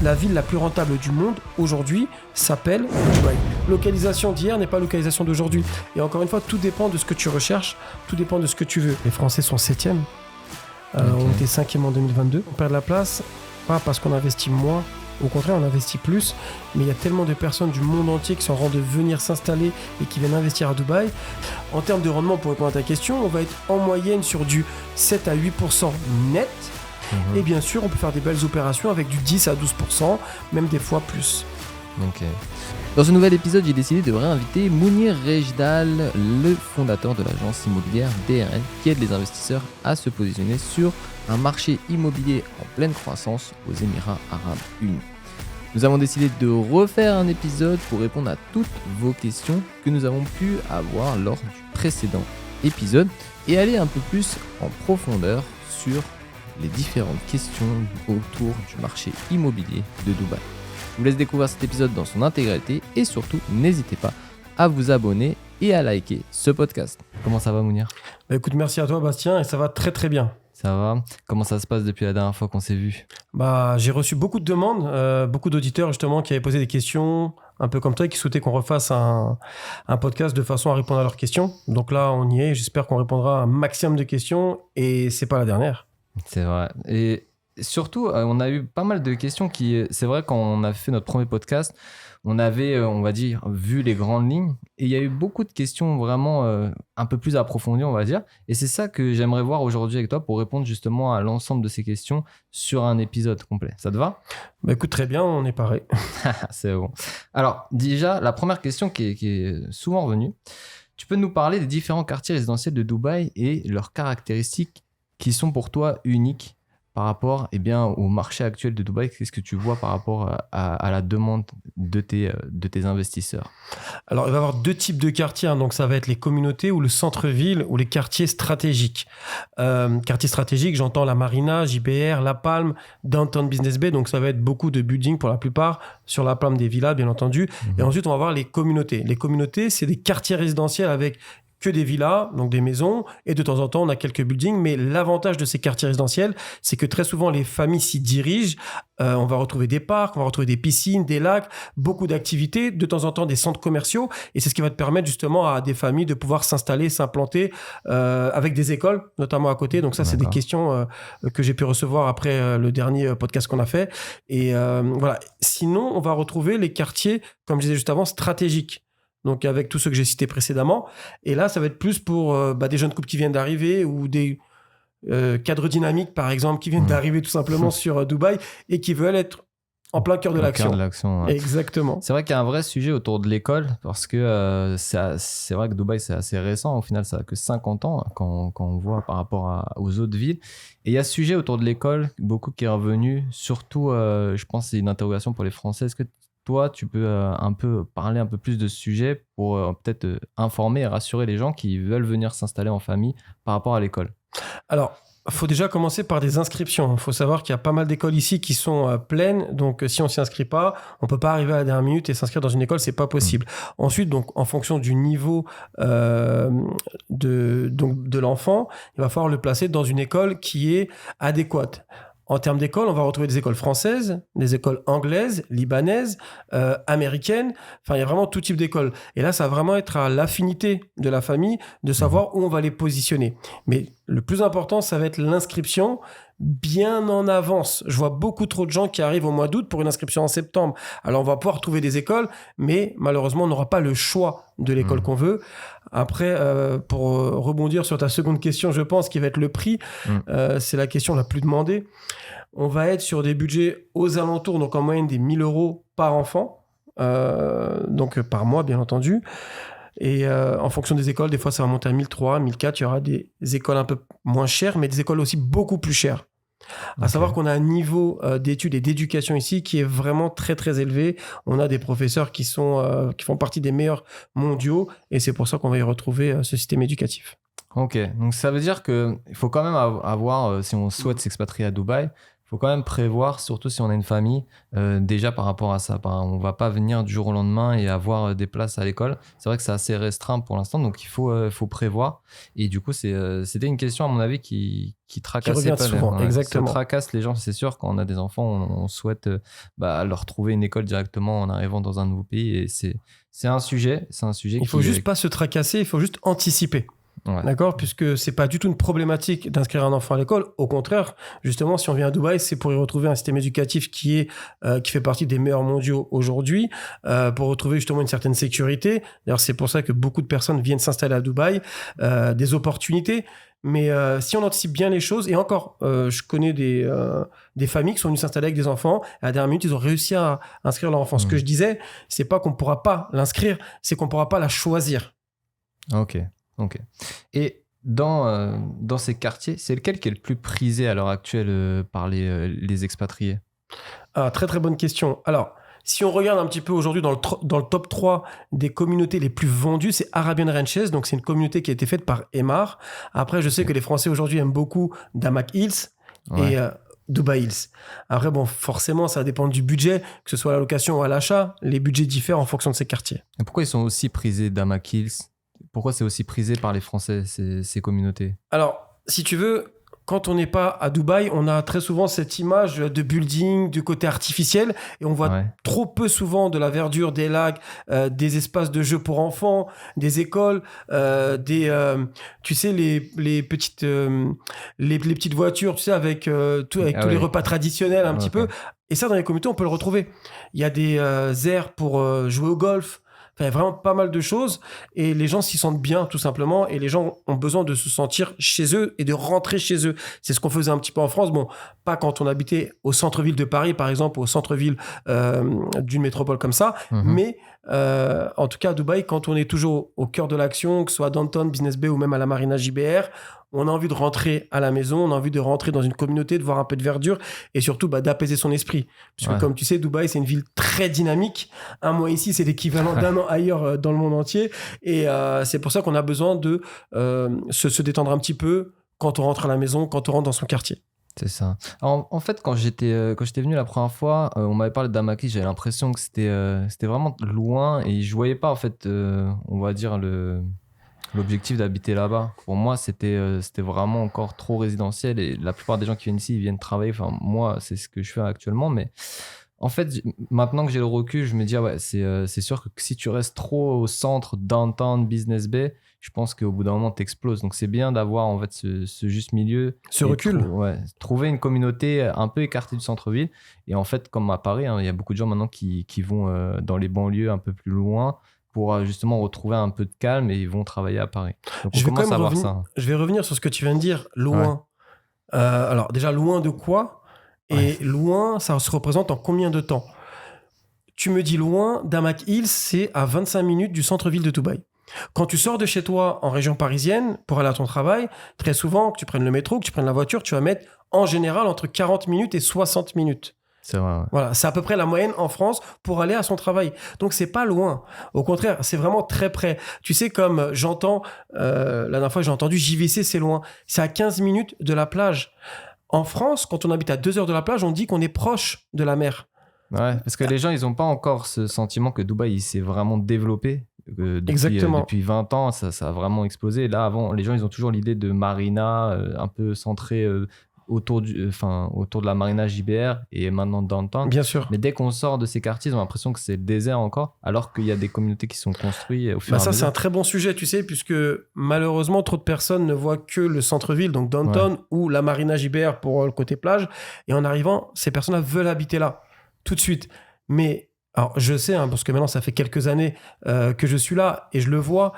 la ville la plus rentable du monde aujourd'hui s'appelle Dubaï. Localisation d'hier n'est pas localisation d'aujourd'hui. Et encore une fois, tout dépend de ce que tu recherches, tout dépend de ce que tu veux. Les Français sont 7e. On était 5e en 2022. On perd de la place, pas parce qu'on investit moins, au contraire, on investit plus. Mais il y a tellement de personnes du monde entier qui sont en train de venir s'installer et qui viennent investir à Dubaï. En termes de rendement, pour répondre à ta question, on va être en moyenne sur du 7 à 8% net. Et bien sûr, on peut faire des belles opérations avec du 10 à 12%, même des fois plus. Ok. Dans ce nouvel épisode, j'ai décidé de réinviter Mounir Rejdal, le fondateur de l'agence immobilière DRN, qui aide les investisseurs à se positionner sur un marché immobilier en pleine croissance aux Émirats Arabes Unis. Nous avons décidé de refaire un épisode pour répondre à toutes vos questions que nous avons pu avoir lors du précédent épisode et aller un peu plus en profondeur sur les différentes questions autour du marché immobilier de Dubaï. Je vous laisse découvrir cet épisode dans son intégralité et surtout, n'hésitez pas à vous abonner et à liker ce podcast. Comment ça va, Mounir ? Écoute, merci à toi, Bastien, et ça va très très bien. Ça va ? Comment ça se passe depuis la dernière fois qu'on s'est vu ? J'ai reçu beaucoup de demandes, beaucoup d'auditeurs justement qui avaient posé des questions, un peu comme toi, qui souhaitaient qu'on refasse un podcast de façon à répondre à leurs questions. Donc là, on y est. J'espère qu'on répondra à un maximum de questions et c'est pas la dernière. C'est vrai. Et surtout, on a eu pas mal de questions qui... C'est vrai, quand on a fait notre premier podcast, on avait, on va dire, vu les grandes lignes. Et il y a eu beaucoup de questions vraiment un peu plus approfondies, on va dire. Et c'est ça que j'aimerais voir aujourd'hui avec toi pour répondre justement à l'ensemble de ces questions sur un épisode complet. Ça te va ? Écoute, très bien, on est pareil. C'est bon. Alors, déjà, la première question qui est souvent revenue. Tu peux nous parler des différents quartiers résidentiels de Dubaï et leurs caractéristiques qui sont pour toi uniques par rapport au marché actuel de Dubaï? Qu'est-ce que tu vois par rapport à la demande de tes investisseurs? Alors, il va y avoir deux types de quartiers. Donc, ça va être les communautés ou le centre-ville ou les quartiers stratégiques. Quartiers stratégiques, j'entends la Marina, JBR, La Palme, Downtown Business Bay. Donc, ça va être beaucoup de buildings pour la plupart, sur La Palme des villas, bien entendu. Et ensuite, on va avoir les communautés. Les communautés, c'est des quartiers résidentiels avec que des villas, donc des maisons, et de temps en temps, on a quelques buildings, mais l'avantage de ces quartiers résidentiels, c'est que très souvent, les familles s'y dirigent. On va retrouver des parcs, on va retrouver des piscines, des lacs, beaucoup d'activités, de temps en temps des centres commerciaux, et c'est ce qui va te permettre justement à des familles de pouvoir s'installer, s'implanter, avec des écoles, notamment à côté. Donc ça, c'est des questions que j'ai pu recevoir après le dernier podcast qu'on a fait. Et voilà. Sinon, on va retrouver les quartiers, comme je disais juste avant, stratégiques. Donc avec tout ce que j'ai cité précédemment. Et là, ça va être plus pour des jeunes couples qui viennent d'arriver ou des cadres dynamiques, par exemple, qui viennent d'arriver tout simplement sur Dubaï et qui veulent être en plein cœur de l'action. Cœur de l'action, ouais. Exactement. C'est vrai qu'il y a un vrai sujet autour de l'école parce que c'est vrai que Dubaï, c'est assez récent. Au final, ça n'a que 50 ans quand on voit par rapport aux autres villes. Et il y a ce sujet autour de l'école, beaucoup qui est revenu. Surtout, je pense que c'est une interrogation pour les Français. Est-ce que toi, tu peux un peu parler un peu plus de ce sujet pour peut-être informer et rassurer les gens qui veulent venir s'installer en famille par rapport à l'école? Alors, il faut déjà commencer par des inscriptions. Il faut savoir qu'il y a pas mal d'écoles ici qui sont pleines. Donc, si on ne s'y inscrit pas, on ne peut pas arriver à la dernière minute et s'inscrire dans une école. Ce n'est pas possible. Ensuite, donc, en fonction du niveau de l'enfant, il va falloir le placer dans une école qui est adéquate. En termes d'école, on va retrouver des écoles françaises, des écoles anglaises, libanaises, américaines. Enfin, il y a vraiment tout type d'écoles. Et là, ça va vraiment être à l'affinité de la famille de savoir où on va les positionner. Mais le plus important, ça va être l'inscription bien en avance. Je vois beaucoup trop de gens qui arrivent au mois d'août pour une inscription en septembre. Alors, on va pouvoir trouver des écoles, mais malheureusement, on n'aura pas le choix de l'école qu'on veut. Après, pour rebondir sur ta seconde question, je pense qu'il va être le prix. C'est la question la plus demandée. On va être sur des budgets aux alentours, donc en moyenne des 1 000 € par enfant, donc par mois, bien entendu. Et en fonction des écoles, des fois, ça va monter à 1 300, 1 400. Il y aura des écoles un peu moins chères, mais des écoles aussi beaucoup plus chères. À savoir qu'on a un niveau d'études et d'éducation ici qui est vraiment très, très élevé. On a des professeurs qui font partie des meilleurs mondiaux et c'est pour ça qu'on va y retrouver ce système éducatif. Ok, donc ça veut dire qu'il faut quand même avoir, si on souhaite s'expatrier à Dubaï, il faut quand même prévoir, surtout si on a une famille, déjà par rapport à ça. On va pas venir du jour au lendemain et avoir des places à l'école. C'est vrai que c'est assez restreint pour l'instant, donc il faut prévoir. Et du coup, c'était une question, à mon avis, qui tracassait revient souvent, exactement. Ça tracasse les gens, c'est sûr. Quand on a des enfants, on souhaite leur trouver une école directement en arrivant dans un nouveau pays. Et c'est un sujet. Il faut juste pas se tracasser, il faut juste anticiper. Ouais. D'accord, puisque c'est pas du tout une problématique d'inscrire un enfant à l'école. Au contraire, justement, si on vient à Dubaï, c'est pour y retrouver un système éducatif qui fait partie des meilleurs mondiaux aujourd'hui, pour retrouver justement une certaine sécurité. D'ailleurs, c'est pour ça que beaucoup de personnes viennent s'installer à Dubaï, des opportunités. Mais si on anticipe bien les choses, et encore, je connais des familles qui sont venues s'installer avec des enfants, à la dernière minute, ils ont réussi à inscrire leur enfant. Ce que je disais, c'est pas qu'on pourra pas l'inscrire, c'est qu'on pourra pas la choisir. Ok. Et dans ces quartiers, c'est lequel qui est le plus prisé à l'heure actuelle par les expatriés? Ah, très très bonne question. Alors, si on regarde un petit peu aujourd'hui dans le top 3 des communautés les plus vendues, c'est Arabian Ranches. Donc, c'est une communauté qui a été faite par Emaar. Après, je sais que les Français aujourd'hui aiment beaucoup Damac Hills et Dubai Hills. Après, bon, forcément, ça dépend du budget, que ce soit à la location ou à l'achat. Les budgets diffèrent en fonction de ces quartiers. Et pourquoi ils sont aussi prisés, Damac Hills? Pourquoi c'est aussi prisé par les Français, ces communautés? Alors, si tu veux, quand on n'est pas à Dubaï, on a très souvent cette image de building, du côté artificiel, et on voit trop peu souvent de la verdure, des lacs, des espaces de jeux pour enfants, des écoles, tu sais, les petites voitures, tu sais, avec tous les repas traditionnels un petit peu. Et ça, dans les communautés, on peut le retrouver. Il y a des aires pour jouer au golf. Enfin, il y a vraiment pas mal de choses et les gens s'y sentent bien tout simplement et les gens ont besoin de se sentir chez eux et de rentrer chez eux. C'est ce qu'on faisait un petit peu en France. Bon, pas quand on habitait au centre-ville de Paris, par exemple, au centre-ville d'une métropole comme ça, mais en tout cas à Dubaï, quand on est toujours au cœur de l'action, que ce soit à Downtown, Business Bay ou même à la Marina JBR, on a envie de rentrer à la maison, on a envie de rentrer dans une communauté, de voir un peu de verdure et surtout d'apaiser son esprit. Puisque comme tu sais, Dubaï, c'est une ville très dynamique. Un mois ici, c'est l'équivalent d'un an ailleurs dans le monde entier. Et c'est pour ça qu'on a besoin de se détendre un petit peu quand on rentre à la maison, quand on rentre dans son quartier. C'est ça. En fait, quand j'étais venu la première fois, on m'avait parlé d'Amaki, j'avais l'impression que c'était vraiment loin et je voyais pas, en fait, on va dire, l'objectif d'habiter là-bas. Pour moi, c'était vraiment encore trop résidentiel et la plupart des gens qui viennent ici, ils viennent travailler. Enfin, moi, c'est ce que je fais actuellement, mais en fait, maintenant que j'ai le recul, je me dis, c'est sûr que si tu restes trop au centre, downtown, Business Bay, je pense qu'au bout d'un moment, t'exploses. Donc, c'est bien d'avoir en fait ce juste milieu. Ce recul. Trouver une communauté un peu écartée du centre-ville. Et en fait, comme à Paris, il y a beaucoup de gens maintenant qui vont dans les banlieues un peu plus loin pour justement retrouver un peu de calme et ils vont travailler à Paris. Donc, on commence à voir ça. Je vais revenir sur ce que tu viens de dire. Loin. Alors, déjà, loin de quoi ? Et loin, ça se représente en combien de temps ? Tu me dis loin, Damac Hills, c'est à 25 minutes du centre-ville de Dubaï. Quand tu sors de chez toi en région parisienne pour aller à ton travail, très souvent, que tu prennes le métro, que tu prennes la voiture, tu vas mettre en général entre 40 minutes et 60 minutes. C'est vrai. Ouais. Voilà, c'est à peu près la moyenne en France pour aller à son travail. Donc, c'est pas loin. Au contraire, c'est vraiment très près. Tu sais, comme j'entends, la dernière fois, j'ai entendu JVC, c'est loin. C'est à 15 minutes de la plage. En France, quand on habite à 2 heures de la plage, on dit qu'on est proche de la mer. Ouais, parce que les gens, ils n'ont pas encore ce sentiment que Dubaï, il s'est vraiment développé. Depuis 20 ans, ça a vraiment explosé. Là, avant, les gens, ils ont toujours l'idée de marina, un peu centrée autour de la marina JBR et maintenant downtown. Bien sûr. Mais dès qu'on sort de ces quartiers, ils ont l'impression que c'est le désert encore, alors qu'il y a des communautés qui sont construites au fur et à mesure. Ça, c'est un très bon sujet, tu sais, puisque malheureusement, trop de personnes ne voient que le centre-ville, donc downtown, ou la marina JBR pour le côté plage. Et en arrivant, ces personnes-là veulent habiter là, tout de suite. Mais, alors, je sais, parce que maintenant, ça fait quelques années que je suis là, et je le vois,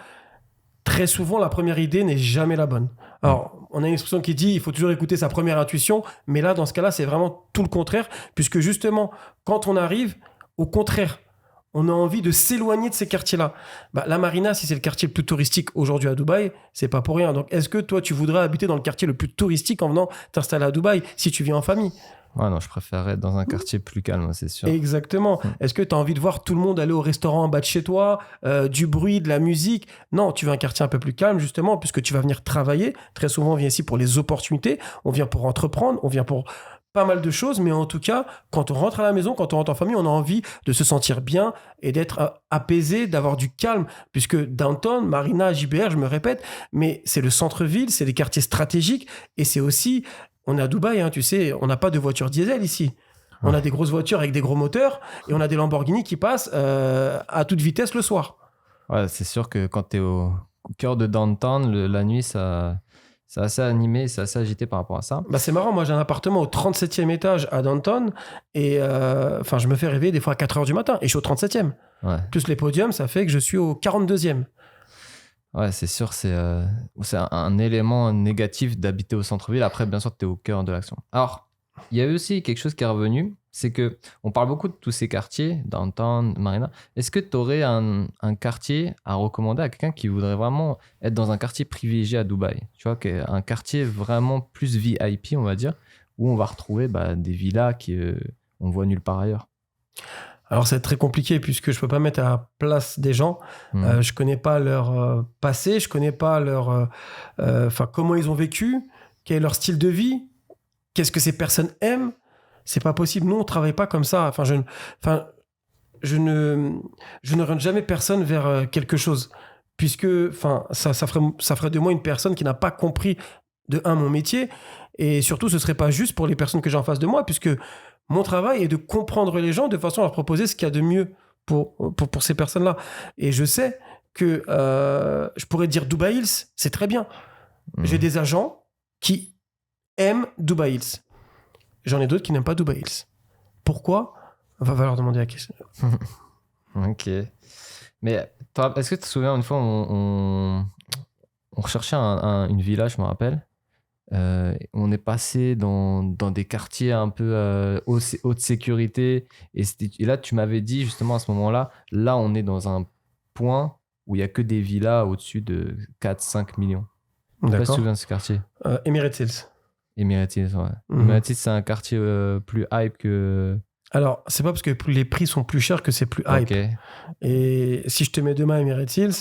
très souvent, la première idée n'est jamais la bonne. Alors, on a une expression qui dit il faut toujours écouter sa première intuition, mais là, dans ce cas-là, c'est vraiment tout le contraire, puisque justement, quand on arrive, au contraire, on a envie de s'éloigner de ces quartiers-là. La Marina, si c'est le quartier le plus touristique aujourd'hui à Dubaï, c'est pas pour rien. Donc, est-ce que toi, tu voudrais habiter dans le quartier le plus touristique en venant t'installer à Dubaï si tu viens en famille ? Ouais, non, je préférerais être dans un quartier plus calme, c'est sûr. Exactement. Est-ce que tu as envie de voir tout le monde aller au restaurant en bas de chez toi, du bruit, de la musique ? Non, tu veux un quartier un peu plus calme, justement, puisque tu vas venir travailler. Très souvent, on vient ici pour les opportunités. On vient pour entreprendre. On vient pour pas mal de choses, mais en tout cas, quand on rentre à la maison, quand on rentre en famille, on a envie de se sentir bien et d'être apaisé, d'avoir du calme, puisque Downtown, Marina, JBR, je me répète, mais c'est le centre-ville, c'est les quartiers stratégiques, et c'est aussi, on est à Dubaï, hein, tu sais, on n'a pas de voitures diesel ici. On a des grosses voitures avec des gros moteurs, et on a des Lamborghini qui passent à toute vitesse le soir. Ouais, c'est sûr que quand tu es au cœur de Downtown, la nuit, c'est assez animé, c'est assez agité par rapport à ça. Bah c'est marrant, moi j'ai un appartement au 37e étage à Downtown et je me fais réveiller des fois à 4h du matin et je suis au 37e. Ouais. Plus les podiums, ça fait que je suis au 42e. Ouais, c'est sûr, c'est un élément négatif d'habiter au centre-ville. Après, bien sûr, tu es au cœur de l'action. Alors, il y a eu aussi quelque chose qui est revenu, c'est que on parle beaucoup de tous ces quartiers, Downtown, Marina. Est-ce que tu aurais un quartier à recommander à quelqu'un qui voudrait vraiment être dans un quartier privilégié à Dubaï? Tu vois, un quartier vraiment plus VIP, on va dire, où on va retrouver des villas qu'on voit nulle part ailleurs. Alors c'est très compliqué puisque je peux pas mettre à la place des gens. Je connais pas leur passé, je connais pas leur, comment ils ont vécu, quel est leur style de vie, qu'est-ce que ces personnes aiment. C'est pas possible. Nous on travaille pas comme ça. Je ne rende jamais personne vers quelque chose puisque ça ferait de moi une personne qui n'a pas compris de mon métier et surtout ce serait pas juste pour les personnes que j'ai en face de moi puisque mon travail est de comprendre les gens de façon à leur proposer ce qu'il y a de mieux pour ces personnes-là. Et je sais que je pourrais dire Dubaï Hills, c'est très bien. J'ai des agents qui aiment Dubaï Hills. J'en ai d'autres qui n'aiment pas Dubaï Hills. Pourquoi ? Va leur demander la question. Ok. Mais est-ce que tu te souviens, une fois, on recherchait une villa, je me rappelle. On est passé dans des quartiers un peu haute sécurité et là tu m'avais dit justement à ce moment-là, là on est dans un point où il n'y a que des villas au-dessus de 4-5 millions. Je ne sais pas si tu te souviens de ce quartier. Emirates Hills. Emirates Hills, ouais. Emirates Hills, c'est un quartier plus hype que... Alors, c'est pas parce que les prix sont plus chers que c'est plus hype. Okay. Et si je te mets demain à Emirates Hills,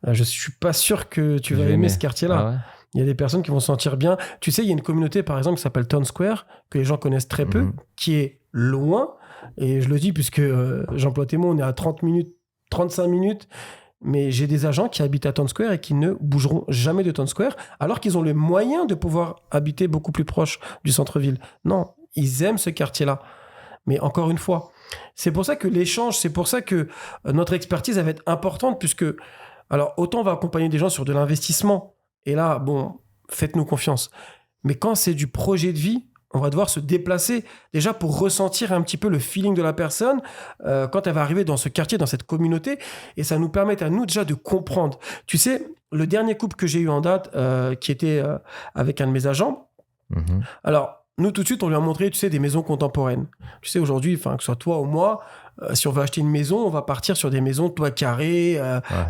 je suis pas sûr que tu vas aimer ce quartier-là. Ah ouais. Il y a des personnes qui vont se sentir bien. Tu sais, il y a une communauté, par exemple, qui s'appelle Town Square, que les gens connaissent très peu, qui est loin. Et je le dis puisque j'emploie tes mots, on est à 30 minutes, 35 minutes. Mais j'ai des agents qui habitent à Town Square et qui ne bougeront jamais de Town Square, alors qu'ils ont le moyen de pouvoir habiter beaucoup plus proche du centre-ville. Non, ils aiment ce quartier-là. Mais encore une fois, c'est pour ça que l'échange, c'est pour ça que notre expertise va être importante, puisque, alors, autant on va accompagner des gens sur de l'investissement. Et là, bon, faites-nous confiance. Mais quand c'est du projet de vie, on va devoir se déplacer déjà pour ressentir un petit peu le feeling de la personne quand elle va arriver dans ce quartier, dans cette communauté. Et ça nous permet à nous déjà de comprendre. Tu sais, le dernier couple que j'ai eu en date, qui était avec un de mes agents, alors, nous, tout de suite, on lui a montré, tu sais, des maisons contemporaines. Tu sais, aujourd'hui, que ce soit toi ou moi, si on veut acheter une maison, on va partir sur des maisons toit carré,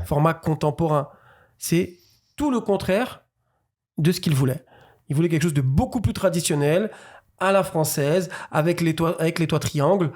format contemporain. C'est tout le contraire de ce qu'il voulait. Il voulait quelque chose de beaucoup plus traditionnel, à la française, avec les toits triangles.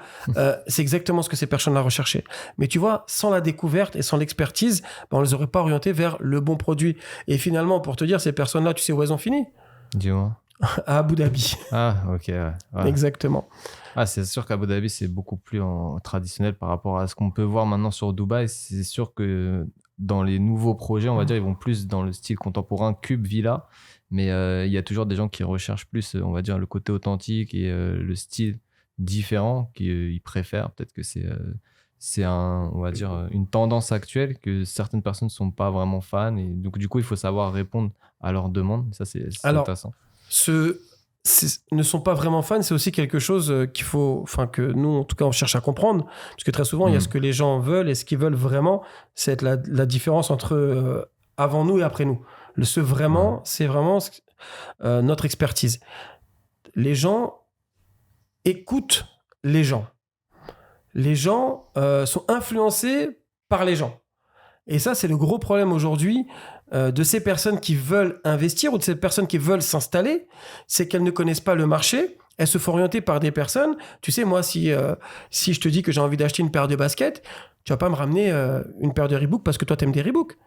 C'est exactement ce que ces personnes-là recherchaient. Mais tu vois, sans la découverte et sans l'expertise, on ne les aurait pas orientés vers le bon produit. Et finalement, pour te dire, ces personnes-là, tu sais où elles ont fini ? Dis-moi. À Abu Dhabi. Ah, ok. Ouais. Exactement. Ah, c'est sûr qu'Abu Dhabi, c'est beaucoup plus traditionnel par rapport à ce qu'on peut voir maintenant sur Dubaï. C'est sûr que dans les nouveaux projets, on va dire, ils vont plus dans le style contemporain, cube, villa. Mais il y a toujours des gens qui recherchent plus, on va dire, le côté authentique et le style différent qu'ils préfèrent. Peut-être que c'est on va dire, une tendance actuelle que certaines personnes ne sont pas vraiment fans. Et donc, du coup, il faut savoir répondre à leurs demandes. Ça, c'est intéressant. Ne sont pas vraiment fans, c'est aussi quelque chose qu'il faut, que nous, en tout cas, on cherche à comprendre. Parce que très souvent, il y a ce que les gens veulent et ce qu'ils veulent vraiment, c'est la différence entre avant nous et après nous. Ce vraiment, c'est vraiment notre expertise. Les gens écoutent les gens. Les gens sont influencés par les gens. Et ça, c'est le gros problème aujourd'hui de ces personnes qui veulent investir ou de ces personnes qui veulent s'installer, c'est qu'elles ne connaissent pas le marché. Elles se font orienter par des personnes. Tu sais, moi, si je te dis que j'ai envie d'acheter une paire de baskets, tu vas pas me ramener une paire de Reebok parce que toi, t'aimes des Reebok.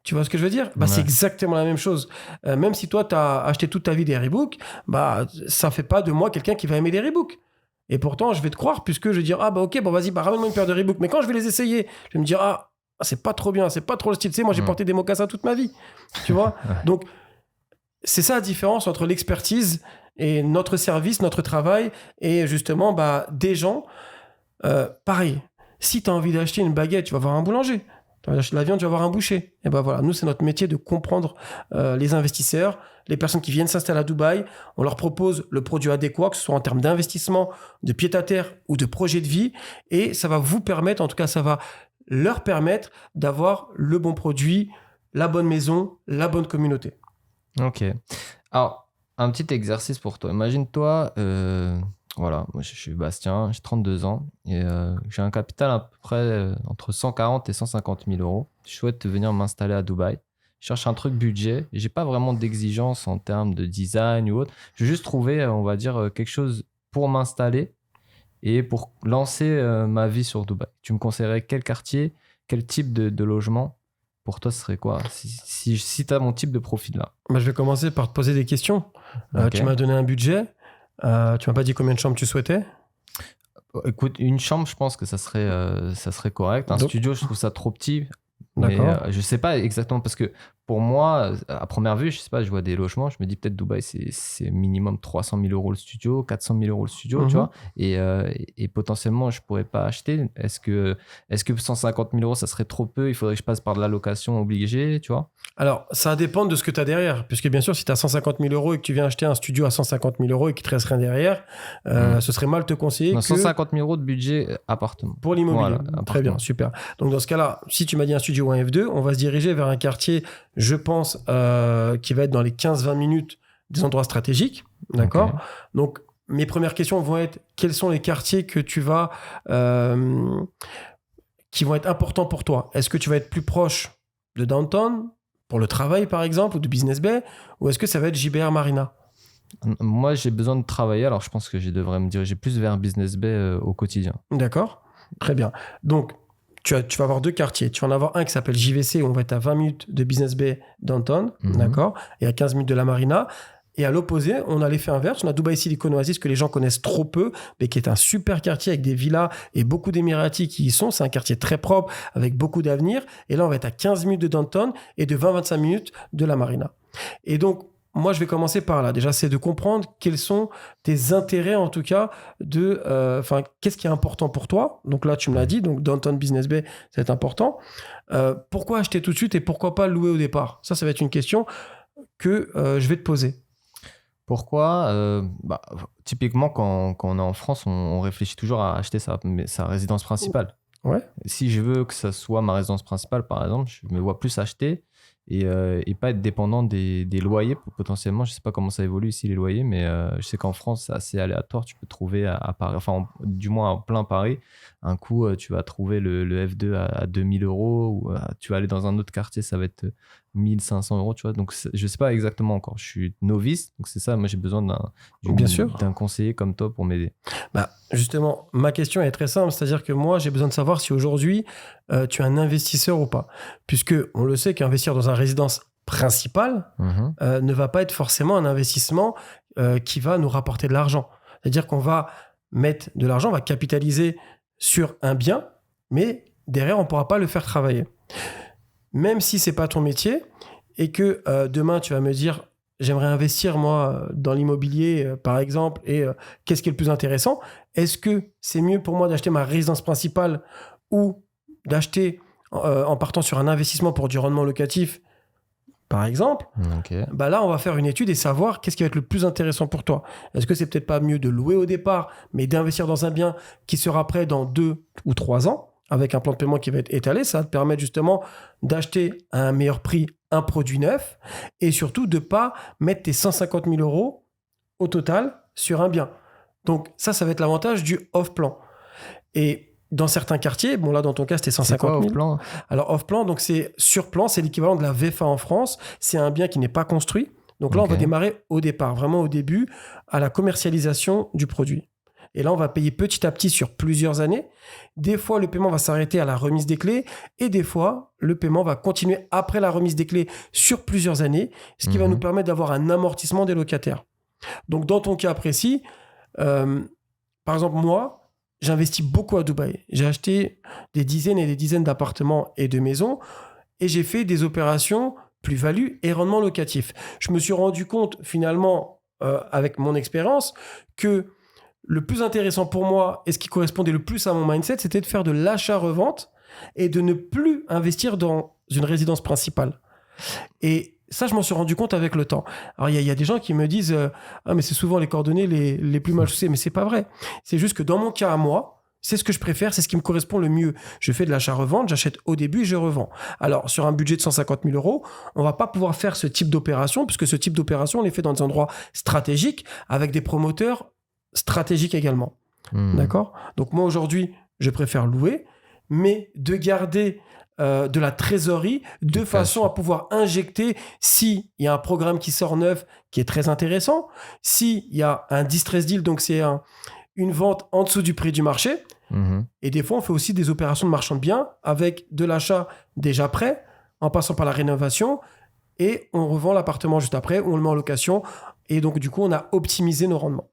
Tu vois ce que je veux dire? Ouais. C'est exactement la même chose. Même si toi, tu as acheté toute ta vie des Reebok, ça fait pas de moi quelqu'un qui va aimer les Reebok. Et pourtant, je vais te croire puisque je vais dire, ok, vas-y, ramène-moi une paire de Reebok. Mais quand je vais les essayer, je vais me dire, c'est pas trop bien, c'est pas trop le style. Tu sais, moi, j'ai porté des mocassins toute ma vie. Tu vois? Donc, c'est ça la différence entre l'expertise et notre service, notre travail et justement, des gens. Pareil, si tu as envie d'acheter une baguette, tu vas voir un boulanger. Tu vas acheter de la viande, tu vas voir un boucher. Et voilà, nous, c'est notre métier de comprendre les investisseurs, les personnes qui viennent s'installer à Dubaï. On leur propose le produit adéquat, que ce soit en termes d'investissement, de pied-à-terre ou de projet de vie. Et ça va vous permettre, en tout cas, ça va leur permettre d'avoir le bon produit, la bonne maison, la bonne communauté. Ok. Alors, un petit exercice pour toi. Imagine-toi... Voilà, moi je suis Bastien, j'ai 32 ans et j'ai un capital à peu près entre 140 et 150 000 euros. Je souhaite venir m'installer à Dubaï. Je cherche un truc budget. J'ai pas vraiment d'exigence en termes de design ou autre. Je veux juste trouver, on va dire, quelque chose pour m'installer et pour lancer ma vie sur Dubaï. Tu me conseillerais quel quartier, quel type de logement? Pour toi, ce serait quoi si tu as mon type de profil là? Je vais commencer par te poser des questions. Okay. Tu m'as donné un budget. Tu m'as pas dit combien de chambres tu souhaitais? Écoute, une chambre, je pense que ça serait correct. Un studio, je trouve ça trop petit. Mais je sais pas exactement parce que pour moi, à première vue, je sais pas, je vois des logements, je me dis peut-être Dubaï, c'est minimum 300 000 euros le studio, 400 000 euros le studio, tu vois. Et potentiellement, je pourrais pas acheter. Est-ce que 150 000 euros, ça serait trop peu? Il faudrait que je passe par de la location obligée, tu vois? Alors, ça dépend de ce que tu as derrière. Puisque bien sûr, si tu as 150 000 euros et que tu viens acheter un studio à 150 000 euros et qu'il te reste rien derrière, ce serait mal te conseiller. Non, 150 000 euros de budget appartement. Pour l'immobilier. Voilà, très bien, super. Donc, dans ce cas-là, si tu m'as dit un studio ou un F2, on va se diriger vers un quartier, je pense, qui va être dans les 15-20 minutes des endroits stratégiques. D'accord? Okay. Donc, mes premières questions vont être quels sont les quartiers que tu vas... qui vont être importants pour toi? Est-ce que tu vas être plus proche de downtown, pour le travail par exemple, ou de Business Bay, ou est-ce que ça va être JBR Marina? Moi, j'ai besoin de travailler, alors je pense que je devrais me diriger plus vers Business Bay au quotidien. D'accord, très bien. Donc, tu vas avoir deux quartiers. Tu vas en avoir un qui s'appelle JVC, où on va être à 20 minutes de Business Bay downtown, d'accord, et à 15 minutes de la Marina. Et à l'opposé, on a l'effet inverse. On a Dubaï Silicon Oasis, que les gens connaissent trop peu, mais qui est un super quartier avec des villas et beaucoup d'Émiratis qui y sont. C'est un quartier très propre, avec beaucoup d'avenir. Et là, on va être à 15 minutes de downtown et de 20-25 minutes de la Marina. Et donc, moi, je vais commencer par là. Déjà, c'est de comprendre quels sont tes intérêts, en tout cas, qu'est-ce qui est important pour toi. Donc là, tu me l'as dit, donc Downtown Business Bay, c'est important. Pourquoi acheter tout de suite et pourquoi pas louer au départ? Ça va être une question que je vais te poser. Pourquoi typiquement, quand on est en France, on réfléchit toujours à acheter sa résidence principale. Ouais. Si je veux que ça soit ma résidence principale, par exemple, je me vois plus acheter et pas être dépendant des loyers potentiellement. Je ne sais pas comment ça évolue ici, les loyers, mais je sais qu'en France, c'est assez aléatoire. Tu peux trouver à Paris, du moins en plein Paris, un coup, tu vas trouver le F2 à 2 000 euros, ou tu vas aller dans un autre quartier, ça va être 1 500 euros, tu vois. Donc, je ne sais pas exactement encore. Je suis novice, donc c'est ça. Moi, j'ai besoin d'un conseiller comme toi pour m'aider. Justement, ma question est très simple. C'est-à-dire que moi, j'ai besoin de savoir si aujourd'hui, tu es un investisseur ou pas. Puisque on le sait qu'investir dans une résidence principale ne va pas être forcément un investissement qui va nous rapporter de l'argent. C'est-à-dire qu'on va mettre de l'argent, on va capitaliser sur un bien, mais derrière, on ne pourra pas le faire travailler. Même si ce n'est pas ton métier et que demain, tu vas me dire « J'aimerais investir, moi, dans l'immobilier, par exemple, et qu'est-ce qui est le plus intéressant? Est-ce que c'est mieux pour moi d'acheter ma résidence principale ou d'acheter en partant sur un investissement pour du rendement locatif, par exemple, okay. Là, on va faire une étude et savoir qu'est-ce qui va être le plus intéressant pour toi. Est-ce que c'est peut-être pas mieux de louer au départ, mais d'investir dans un bien qui sera prêt dans 2 ou 3 ans, avec un plan de paiement qui va être étalé? Ça va te permettre justement d'acheter à un meilleur prix un produit neuf et surtout de ne pas mettre tes 150 000 euros au total sur un bien. Donc ça va être l'avantage du off-plan. Et dans certains quartiers, bon là dans ton cas c'était 150 000. C'est quoi off-plan? Alors off-plan, donc c'est sur-plan, c'est l'équivalent de la VFA en France. C'est un bien qui n'est pas construit. Donc là on va démarrer au départ, vraiment au début, à la commercialisation du produit. Et là, on va payer petit à petit sur plusieurs années. Des fois, le paiement va s'arrêter à la remise des clés et des fois, le paiement va continuer après la remise des clés sur plusieurs années, ce qui va nous permettre d'avoir un amortissement des locataires. Donc, dans ton cas précis, par exemple, moi, j'investis beaucoup à Dubaï. J'ai acheté des dizaines et des dizaines d'appartements et de maisons et j'ai fait des opérations plus-value et rendement locatif. Je me suis rendu compte, finalement, avec mon expérience, que le plus intéressant pour moi et ce qui correspondait le plus à mon mindset, c'était de faire de l'achat-revente et de ne plus investir dans une résidence principale. Et ça, je m'en suis rendu compte avec le temps. Alors, il y a des gens qui me disent « Ah, mais c'est souvent les cordonniers les plus mal chaussés. » Mais c'est pas vrai. C'est juste que dans mon cas à moi, c'est ce que je préfère, c'est ce qui me correspond le mieux. Je fais de l'achat-revente, j'achète au début et je revends. Alors, sur un budget de 150 000 €, on va pas pouvoir faire ce type d'opération, puisque ce type d'opération, on les fait dans des endroits stratégiques, avec des promoteurs stratégiques également. D'accord ? Donc, moi, aujourd'hui, je préfère louer, mais de garder de la trésorerie de façon à pouvoir injecter s'il y a un programme qui sort neuf, qui est très intéressant, s'il y a un distress deal, donc c'est une vente en dessous du prix du marché. Et des fois, on fait aussi des opérations de marchand de biens avec de l'achat déjà prêt, en passant par la rénovation, et on revend l'appartement juste après, ou on le met en location. Et donc, du coup, on a optimisé nos rendements.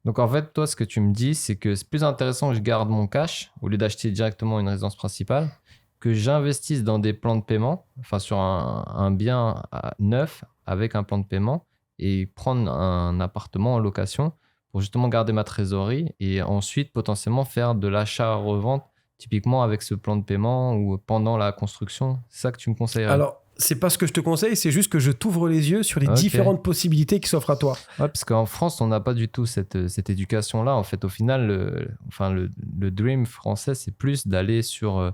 Donc, en fait, toi, ce que tu me dis, c'est que c'est plus intéressant que je garde mon cash, au lieu d'acheter directement une résidence principale, que j'investisse dans des plans de paiement, enfin sur un bien neuf avec un plan de paiement, et prendre un appartement en location pour justement garder ma trésorerie et ensuite potentiellement faire de l'achat-revente typiquement avec ce plan de paiement ou pendant la construction. C'est ça que tu me conseillerais? Alors, c'est pas ce que je te conseille, c'est juste que je t'ouvre les yeux sur les différentes possibilités qui s'offrent à toi. Ouais, parce qu'en France, on n'a pas du tout cette éducation-là. En fait, au final, le dream français, c'est plus d'aller sur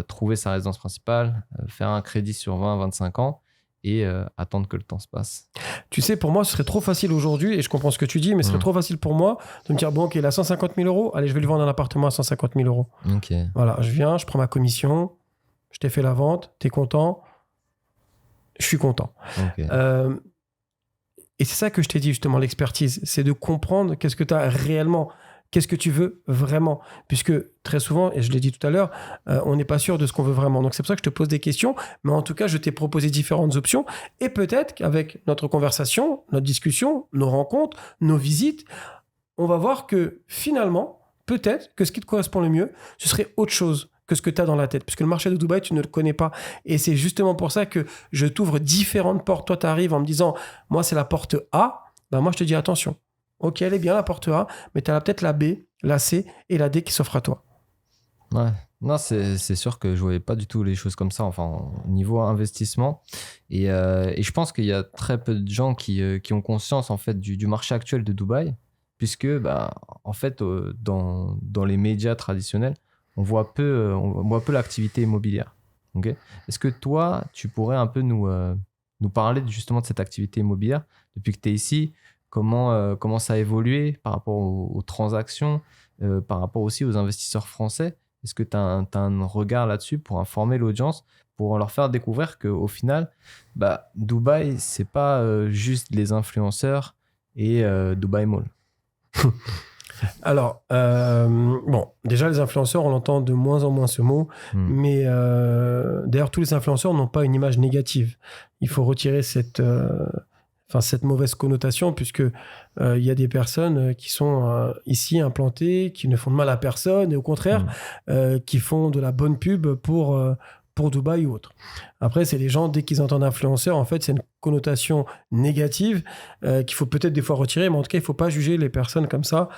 trouver sa résidence principale, faire un crédit sur 20-25 ans et attendre que le temps se passe. Tu sais, pour moi, ce serait trop facile aujourd'hui, et je comprends ce que tu dis, mais ce serait trop facile pour moi de me dire, bon, ok, il a 150 000 €, allez, je vais lui vendre un appartement à 150 000 €. Ok. Voilà, je viens, je prends ma commission, je t'ai fait la vente, t'es content, je suis content. Okay. Et c'est ça que je t'ai dit, justement, l'expertise, c'est de comprendre qu'est-ce que tu as réellement, qu'est-ce que tu veux vraiment. Puisque très souvent, et je l'ai dit tout à l'heure, on n'est pas sûr de ce qu'on veut vraiment. Donc c'est pour ça que je te pose des questions, mais en tout cas, je t'ai proposé différentes options. Et peut-être qu'avec notre conversation, notre discussion, nos rencontres, nos visites, on va voir que finalement, peut-être que ce qui te correspond le mieux, ce serait autre chose que ce que tu as dans la tête. Puisque le marché de Dubaï, tu ne le connais pas. Et c'est justement pour ça que je t'ouvre différentes portes. Toi, tu arrives en me disant, moi, c'est la porte A. Ben, moi, je te dis, attention. Ok, elle est bien, la porte A, mais tu as peut-être la B, la C et la D qui s'offrent à toi. Ouais. Non, c'est sûr que je voyais pas du tout les choses comme ça, enfin, au niveau investissement. Et je pense qu'il y a très peu de gens qui ont conscience, en fait, du marché actuel de Dubaï, puisque, en fait, dans les médias traditionnels, on voit peu l'activité immobilière. Okay. Est-ce que toi, tu pourrais un peu nous parler justement de cette activité immobilière depuis que tu es ici? Comment ça a évolué par rapport aux transactions, par rapport aussi aux investisseurs français? Est-ce que tu as un regard là-dessus pour informer l'audience, pour leur faire découvrir qu'au final, Dubaï, c'est pas juste les influenceurs et Dubaï Mall? Alors, bon, déjà, les influenceurs, on entend de moins en moins ce mot, mais d'ailleurs, tous les influenceurs n'ont pas une image négative. Il faut retirer cette mauvaise connotation, puisque il y a des personnes qui sont ici implantées, qui ne font de mal à personne, et au contraire, qui font de la bonne pub pour Dubaï ou autre. Après, c'est les gens, dès qu'ils entendent influenceur, en fait, c'est une connotation négative qu'il faut peut-être des fois retirer, mais en tout cas, il ne faut pas juger les personnes comme ça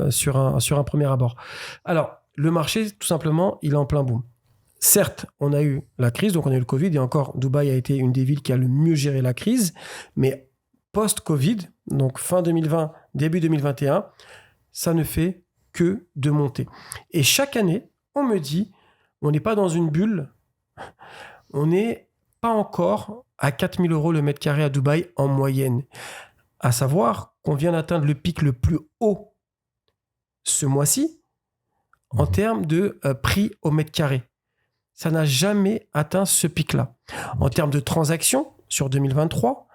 sur un premier abord. Alors, le marché, tout simplement, il est en plein boom. Certes, on a eu la crise, donc on a eu le Covid, et encore, Dubaï a été une des villes qui a le mieux géré la crise, mais post-Covid, donc fin 2020, début 2021, ça ne fait que de monter. Et chaque année, on me dit, on n'est pas dans une bulle, on n'est pas encore à 4 000 € le mètre carré à Dubaï en moyenne. À savoir qu'on vient d'atteindre le pic le plus haut ce mois-ci en termes de prix au mètre carré. Ça n'a jamais atteint ce pic-là. En termes de transactions, sur 2023,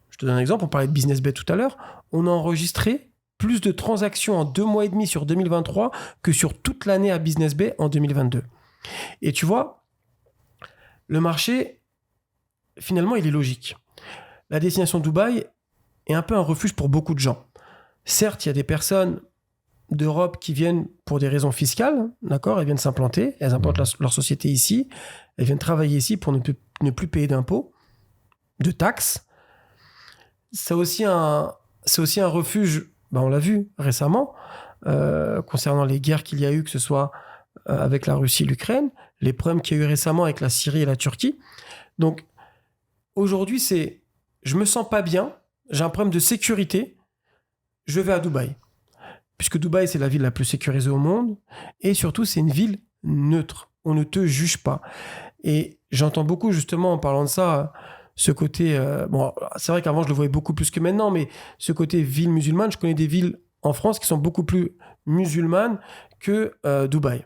je te donne un exemple, on parlait de BusinessBet tout à l'heure, on a enregistré plus de transactions en 2 mois et demi sur 2023 que sur toute l'année à Business Bay en 2022. Et tu vois, le marché, finalement, il est logique. La destination Dubaï est un peu un refuge pour beaucoup de gens. Certes, il y a des personnes d'Europe qui viennent pour des raisons fiscales, d'accord, elles viennent s'implanter, elles implantent leur société ici, elles viennent travailler ici pour ne plus payer d'impôts, de taxes. C'est aussi un refuge, on l'a vu récemment, concernant les guerres qu'il y a eu, que ce soit avec la Russie et l'Ukraine, les problèmes qu'il y a eu récemment avec la Syrie et la Turquie. Donc, aujourd'hui, je me sens pas bien, j'ai un problème de sécurité, je vais à Dubaï. Puisque Dubaï, c'est la ville la plus sécurisée au monde, et surtout, c'est une ville neutre. On ne te juge pas. Et j'entends beaucoup, justement, en parlant de ça, ce côté... c'est vrai qu'avant, je le voyais beaucoup plus que maintenant, mais ce côté ville musulmane, je connais des villes en France qui sont beaucoup plus musulmanes que Dubaï.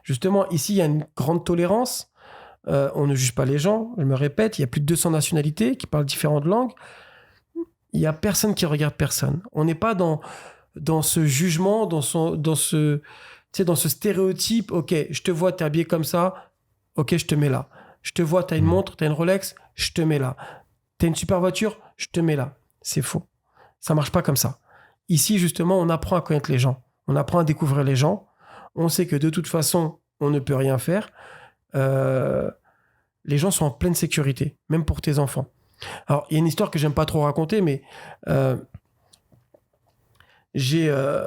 Justement, ici, il y a une grande tolérance. On ne juge pas les gens. Je me répète, il y a plus de 200 nationalités qui parlent différentes langues. Il n'y a personne qui regarde personne. On n'est pas dans ce jugement, dans ce stéréotype. Ok, je te vois, t'es habillé comme ça. Ok, je te mets là. Je te vois, t'as une montre, t'as une Rolex. Je te mets là. T'as une super voiture. Je te mets là. C'est faux. Ça marche pas comme ça. Ici, justement, on apprend à connaître les gens. On apprend à découvrir les gens. On sait que de toute façon, on ne peut rien faire. Les gens sont en pleine sécurité, même pour tes enfants. Alors, il y a une histoire que j'aime pas trop raconter, mais j'ai un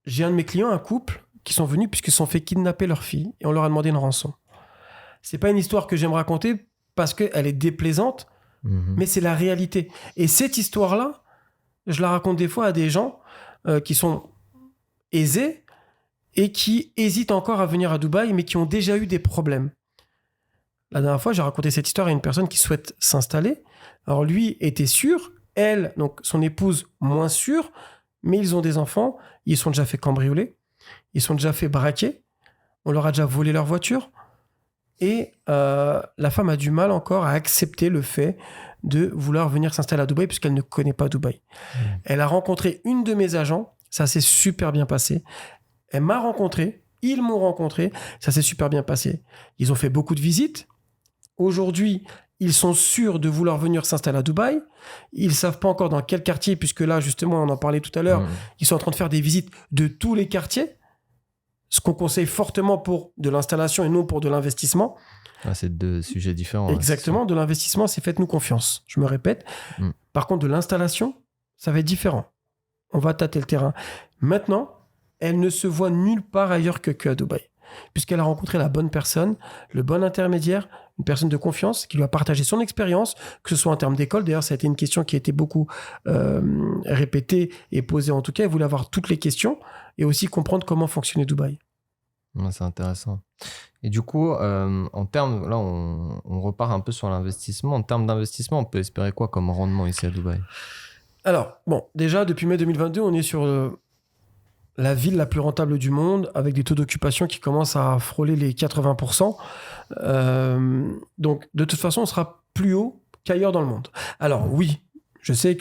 de mes clients, un couple, qui sont venus puisqu'ils se sont fait kidnapper leur fille et on leur a demandé une rançon. C'est pas une histoire que j'aime raconter parce qu'elle est déplaisante, mais c'est la réalité. Et cette histoire-là, je la raconte des fois à des gens qui sont aisés et qui hésitent encore à venir à Dubaï, mais qui ont déjà eu des problèmes. La dernière fois, j'ai raconté cette histoire à une personne qui souhaite s'installer. Alors lui était sûr, elle, donc son épouse, moins sûre, mais ils ont des enfants, ils sont déjà fait cambrioler, ils sont déjà fait braquer, on leur a déjà volé leur voiture, et la femme a du mal encore à accepter le fait de vouloir venir s'installer à Dubaï puisqu'elle ne connaît pas Dubaï. Elle a rencontré une de mes agents, ça s'est super bien passé. Elle m'a rencontré, ils m'ont rencontré, ça s'est super bien passé. Ils ont fait beaucoup de visites. Aujourd'hui, ils sont sûrs de vouloir venir s'installer à Dubaï. Ils ne savent pas encore dans quel quartier, puisque là, justement, on en parlait tout à l'heure, ils sont en train de faire des visites de tous les quartiers, ce qu'on conseille fortement pour de l'installation et non pour de l'investissement. Ah, c'est deux sujets différents. Exactement, de l'investissement, c'est faites-nous confiance. Je me répète. Par contre, de l'installation, ça va être différent. On va tâter le terrain. Maintenant, elle ne se voit nulle part ailleurs qu'à Dubaï, puisqu'elle a rencontré la bonne personne, le bon intermédiaire, une personne de confiance qui lui a partagé son expérience, que ce soit en termes d'école. D'ailleurs, ça a été une question qui a été beaucoup répétée et posée. En tout cas, elle voulait avoir toutes les questions et aussi comprendre comment fonctionnait Dubaï. C'est intéressant. Et du coup, en termes, là, on repart un peu sur l'investissement. En termes d'investissement, on peut espérer quoi comme rendement ici à Dubaï ? Alors, déjà, depuis mai 2022, on est sur la ville la plus rentable du monde, avec des taux d'occupation qui commencent à frôler les 80%. Donc, de toute façon, on sera plus haut qu'ailleurs dans le monde. Alors, oui, je sais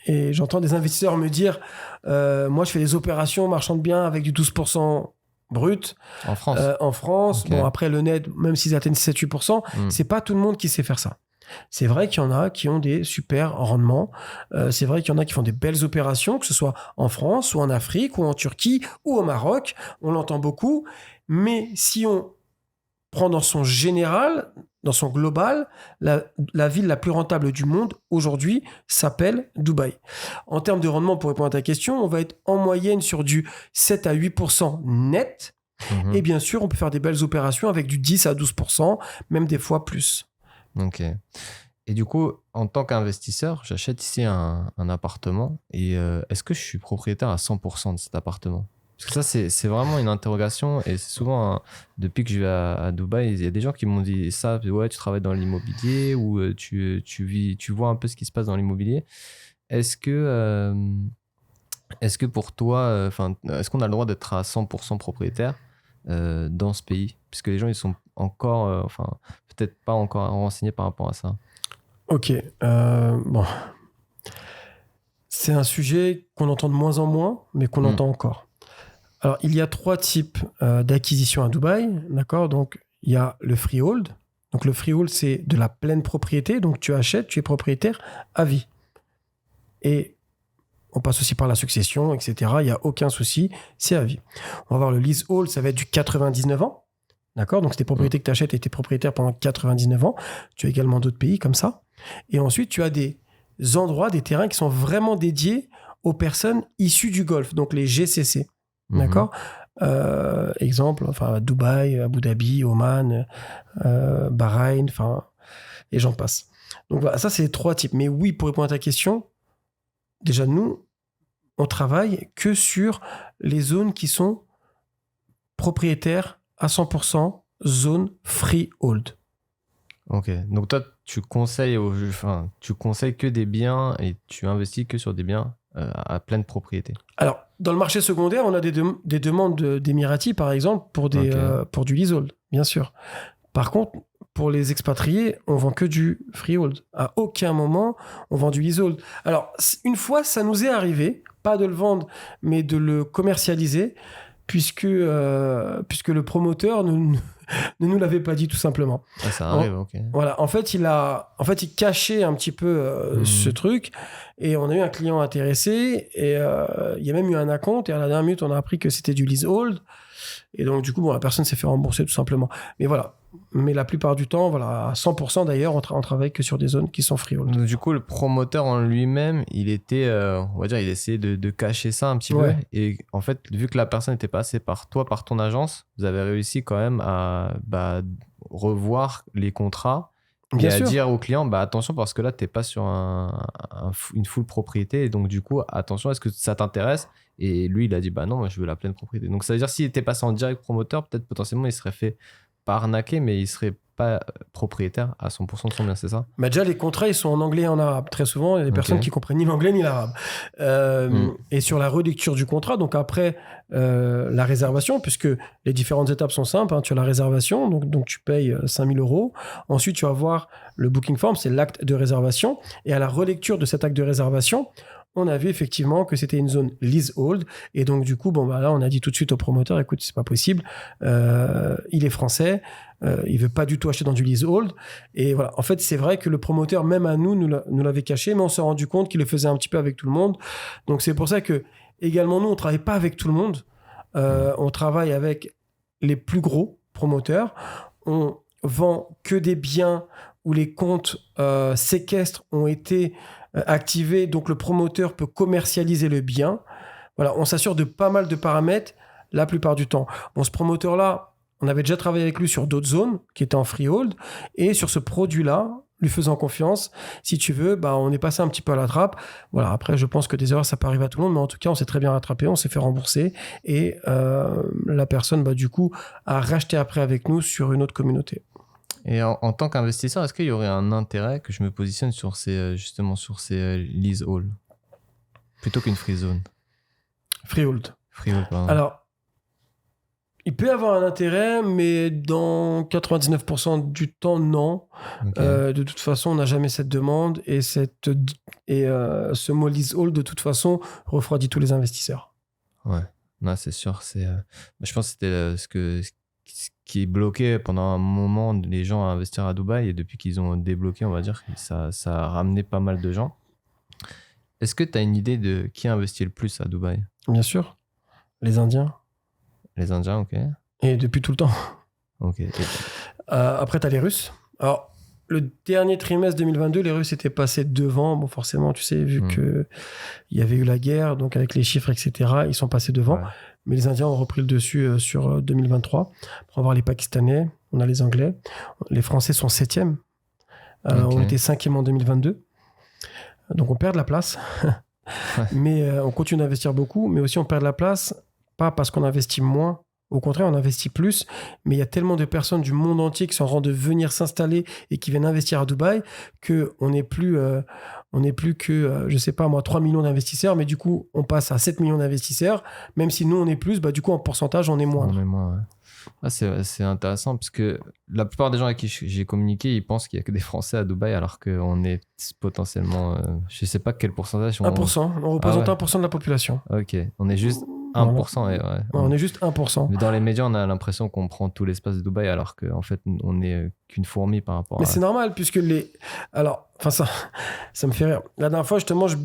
et j'entends des investisseurs me dire, moi, je fais des opérations marchand de biens avec du 12% brut. En France. En France. Okay. Bon, après, le net, même s'ils atteignent 7-8%, c'est pas tout le monde qui sait faire ça. C'est vrai qu'il y en a qui ont des super rendements. C'est vrai qu'il y en a qui font des belles opérations, que ce soit en France ou en Afrique ou en Turquie ou au Maroc. On l'entend beaucoup. Mais si on prend dans son général, dans son global, la ville la plus rentable du monde aujourd'hui s'appelle Dubaï. En termes de rendement, pour répondre à ta question, on va être en moyenne sur du 7 à 8% net. Et bien sûr, on peut faire des belles opérations avec du 10 à 12%, même des fois plus. Ok. Et du coup, en tant qu'investisseur, j'achète ici un appartement. Et est-ce que je suis propriétaire à 100% de cet appartement ? Parce que ça, c'est vraiment une interrogation. Et c'est souvent, depuis que je vais à Dubaï, il y a des gens qui m'ont dit ça. Ouais, tu travailles dans l'immobilier ou tu vois un peu ce qui se passe dans l'immobilier. Est-ce que pour toi, est-ce qu'on a le droit d'être à 100% propriétaire dans ce pays ? Puisque les gens, ils sont encore, peut-être pas encore renseignés par rapport à ça. Ok. Bon. C'est un sujet qu'on entend de moins en moins, mais qu'on entend encore. Alors, il y a 3 types d'acquisition à Dubaï, d'accord? Donc, il y a le freehold. Donc, le freehold, c'est de la pleine propriété. Donc, tu achètes, tu es propriétaire à vie. Et on passe aussi par la succession, etc. Il n'y a aucun souci, c'est à vie. On va voir le leasehold, ça va être du 99 ans. D'accord? Donc, c'est des propriétés que tu achètes et tu es propriétaire pendant 99 ans. Tu as également d'autres pays comme ça. Et ensuite, tu as des endroits, des terrains qui sont vraiment dédiés aux personnes issues du Golfe, donc les GCC. D'accord? Exemple, enfin, Dubaï, Abu Dhabi, Oman, Bahreïn, enfin, et j'en passe. Donc voilà, ça, c'est les 3 types. Mais oui, pour répondre à ta question, déjà, nous, on travaille que sur les zones qui sont propriétaires à 100% zone freehold. Ok, donc toi, tu conseilles que des biens et tu investis que sur des biens à pleine propriété. Alors, dans le marché secondaire, on a des demandes d'Émiratis, par exemple, pour du leasehold, bien sûr. Par contre, pour les expatriés, on vend que du freehold. À aucun moment, on vend du leasehold. Alors, une fois, ça nous est arrivé, pas de le vendre, mais de le commercialiser, puisque le promoteur ne nous l'avait pas dit, tout simplement. Ah, ça arrive, ok. Voilà, en fait, il cachait un petit peu ce truc, et on a eu un client intéressé, et il y a même eu un acompte, et à la dernière minute, on a appris que c'était du leasehold, et donc du coup, la personne s'est fait rembourser tout simplement. Mais voilà, mais la plupart du temps, voilà, à 100% d'ailleurs, on travaille que sur des zones qui sont freehold. Donc, du coup, le promoteur en lui-même, il était, on va dire, il essayait de cacher ça un petit peu. Et en fait, vu que la personne était passée par toi, par ton agence, vous avez réussi quand même à revoir les contrats. Bien et sûr. À dire au client, attention, parce que là, tu n'es pas sur une full propriété. Et donc, du coup, attention, est-ce que ça t'intéresse? Et lui, il a dit, non, moi, je veux la pleine propriété. Donc, ça veut dire, s'il était passé en direct promoteur, peut-être potentiellement, il serait fait pas arnaquer, mais il serait pas propriétaire à 100% de son bien, c'est ça? Déjà, les contrats, ils sont en anglais et en arabe. Très souvent, il y a des personnes qui comprennent ni l'anglais ni l'arabe. Et sur la relecture du contrat, donc après la réservation, puisque les différentes étapes sont simples, tu as la réservation, donc tu payes 5 000 €. Ensuite, tu vas voir le booking form, c'est l'acte de réservation. Et à la relecture de cet acte de réservation, on a vu effectivement que c'était une zone leasehold. Et donc, du coup, là, on a dit tout de suite au promoteur, écoute, c'est pas possible. Il est français. Il veut pas du tout acheter dans du leasehold. Et voilà. En fait, c'est vrai que le promoteur, même à nous l'avait caché, mais on s'est rendu compte qu'il le faisait un petit peu avec tout le monde. Donc, c'est pour ça que, également, nous, on travaille pas avec tout le monde. On travaille avec les plus gros promoteurs. On vend que des biens où les comptes séquestres ont été activé, donc le promoteur peut commercialiser le bien. Voilà, on s'assure de pas mal de paramètres la plupart du temps. Ce promoteur-là, on avait déjà travaillé avec lui sur d'autres zones qui étaient en freehold, et sur ce produit-là, lui faisant confiance, si tu veux, on est passé un petit peu à la trappe. Voilà, après, je pense que des erreurs, ça peut arriver à tout le monde, mais en tout cas, on s'est très bien rattrapé, on s'est fait rembourser, et la personne, du coup, a racheté après avec nous sur une autre communauté. Et en tant qu'investisseur, est-ce qu'il y aurait un intérêt que je me positionne sur ces leasehold plutôt qu'une free zone? Freehold, pardon. Alors, il peut y avoir un intérêt, mais dans 99% du temps, non. Okay. De toute façon, on n'a jamais cette demande, et ce mot leasehold, de toute façon, refroidit tous les investisseurs. Ouais, non, c'est sûr. Je pense que c'était ce qui est bloqué pendant un moment les gens à investir à Dubaï, et depuis qu'ils ont débloqué, on va dire, ça a ramené pas mal de gens. Est-ce que tu as une idée de qui investit le plus à Dubaï? Bien sûr, les Indiens. Les Indiens, ok. Et depuis tout le temps. Ok. Après, tu as les Russes. Alors, le dernier trimestre 2022, les Russes étaient passés devant. Forcément, tu sais, vu qu'il y avait eu la guerre, donc avec les chiffres, etc., ils sont passés devant. Ouais. Mais les Indiens ont repris le dessus sur 2023. On va voir les Pakistanais, on a les Anglais. Les Français sont 7e. On était 5e en 2022. Donc, on perd de la place. Ouais. Mais on continue d'investir beaucoup, mais aussi on perd de la place, pas parce qu'on investit moins. Au contraire, on investit plus, mais il y a tellement de personnes du monde entier qui sont en train de venir s'installer et qui viennent investir à Dubaï qu'on n'est plus on n'est plus que, je sais pas moi, 3 millions d'investisseurs, mais du coup, on passe à 7 millions d'investisseurs. Même si nous, on est plus, du coup, en pourcentage, on est moins. On est moins, ouais. Ah, c'est intéressant parce que la plupart des gens avec qui j'ai communiqué, ils pensent qu'il n'y a que des Français à Dubaï alors qu'on est potentiellement, je ne sais pas quel pourcentage. 1%, on représente 1% de la population. Ok, on est juste 1%. Voilà. On est juste 1%. Mais dans les médias, on a l'impression qu'on prend tout l'espace de Dubaï alors qu'en fait, on n'est qu'une fourmi par rapport Mais c'est normal puisque Alors, ça me fait rire. La dernière fois, justement, je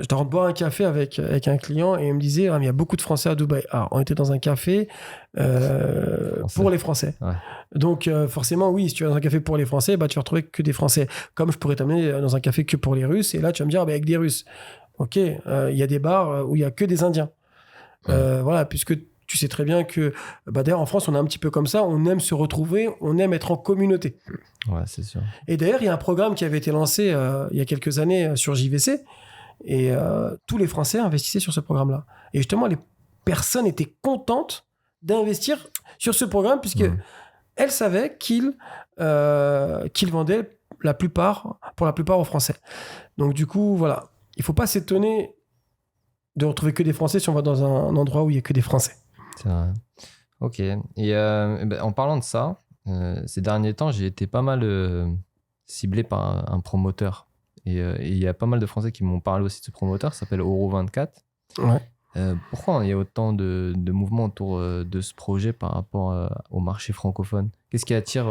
dois boire un café avec un client et il me disait il y a beaucoup de Français à Dubaï. Alors, on était dans un café pour les Français. Ouais. Donc, forcément, oui, si tu vas dans un café pour les Français, tu vas retrouver que des Français. Comme je pourrais t'amener dans un café que pour les Russes et là, tu vas me dire avec des Russes. Ok, il y a des bars où il n'y a que des Indiens. Voilà, puisque tu sais très bien que d'ailleurs en France on est un petit peu comme ça, on aime se retrouver, on aime être en communauté. Ouais, c'est sûr. Et d'ailleurs il y a un programme qui avait été lancé il y a quelques années sur JVC et tous les Français investissaient sur ce programme-là. Et justement les personnes étaient contentes d'investir sur ce programme puisque elles savaient qu'ils vendaient pour la plupart aux Français. Donc du coup voilà, il faut pas s'étonner de retrouver que des Français si on va dans un endroit où il n'y a que des Français. C'est vrai. Ok. Et en parlant de ça, ces derniers temps, j'ai été pas mal ciblé par un promoteur. Et il y a pas mal de Français qui m'ont parlé aussi de ce promoteur, ça s'appelle Euro24. Ouais. Pourquoi il y a autant de mouvements autour de ce projet par rapport au marché francophone ? Qu'est-ce qui attire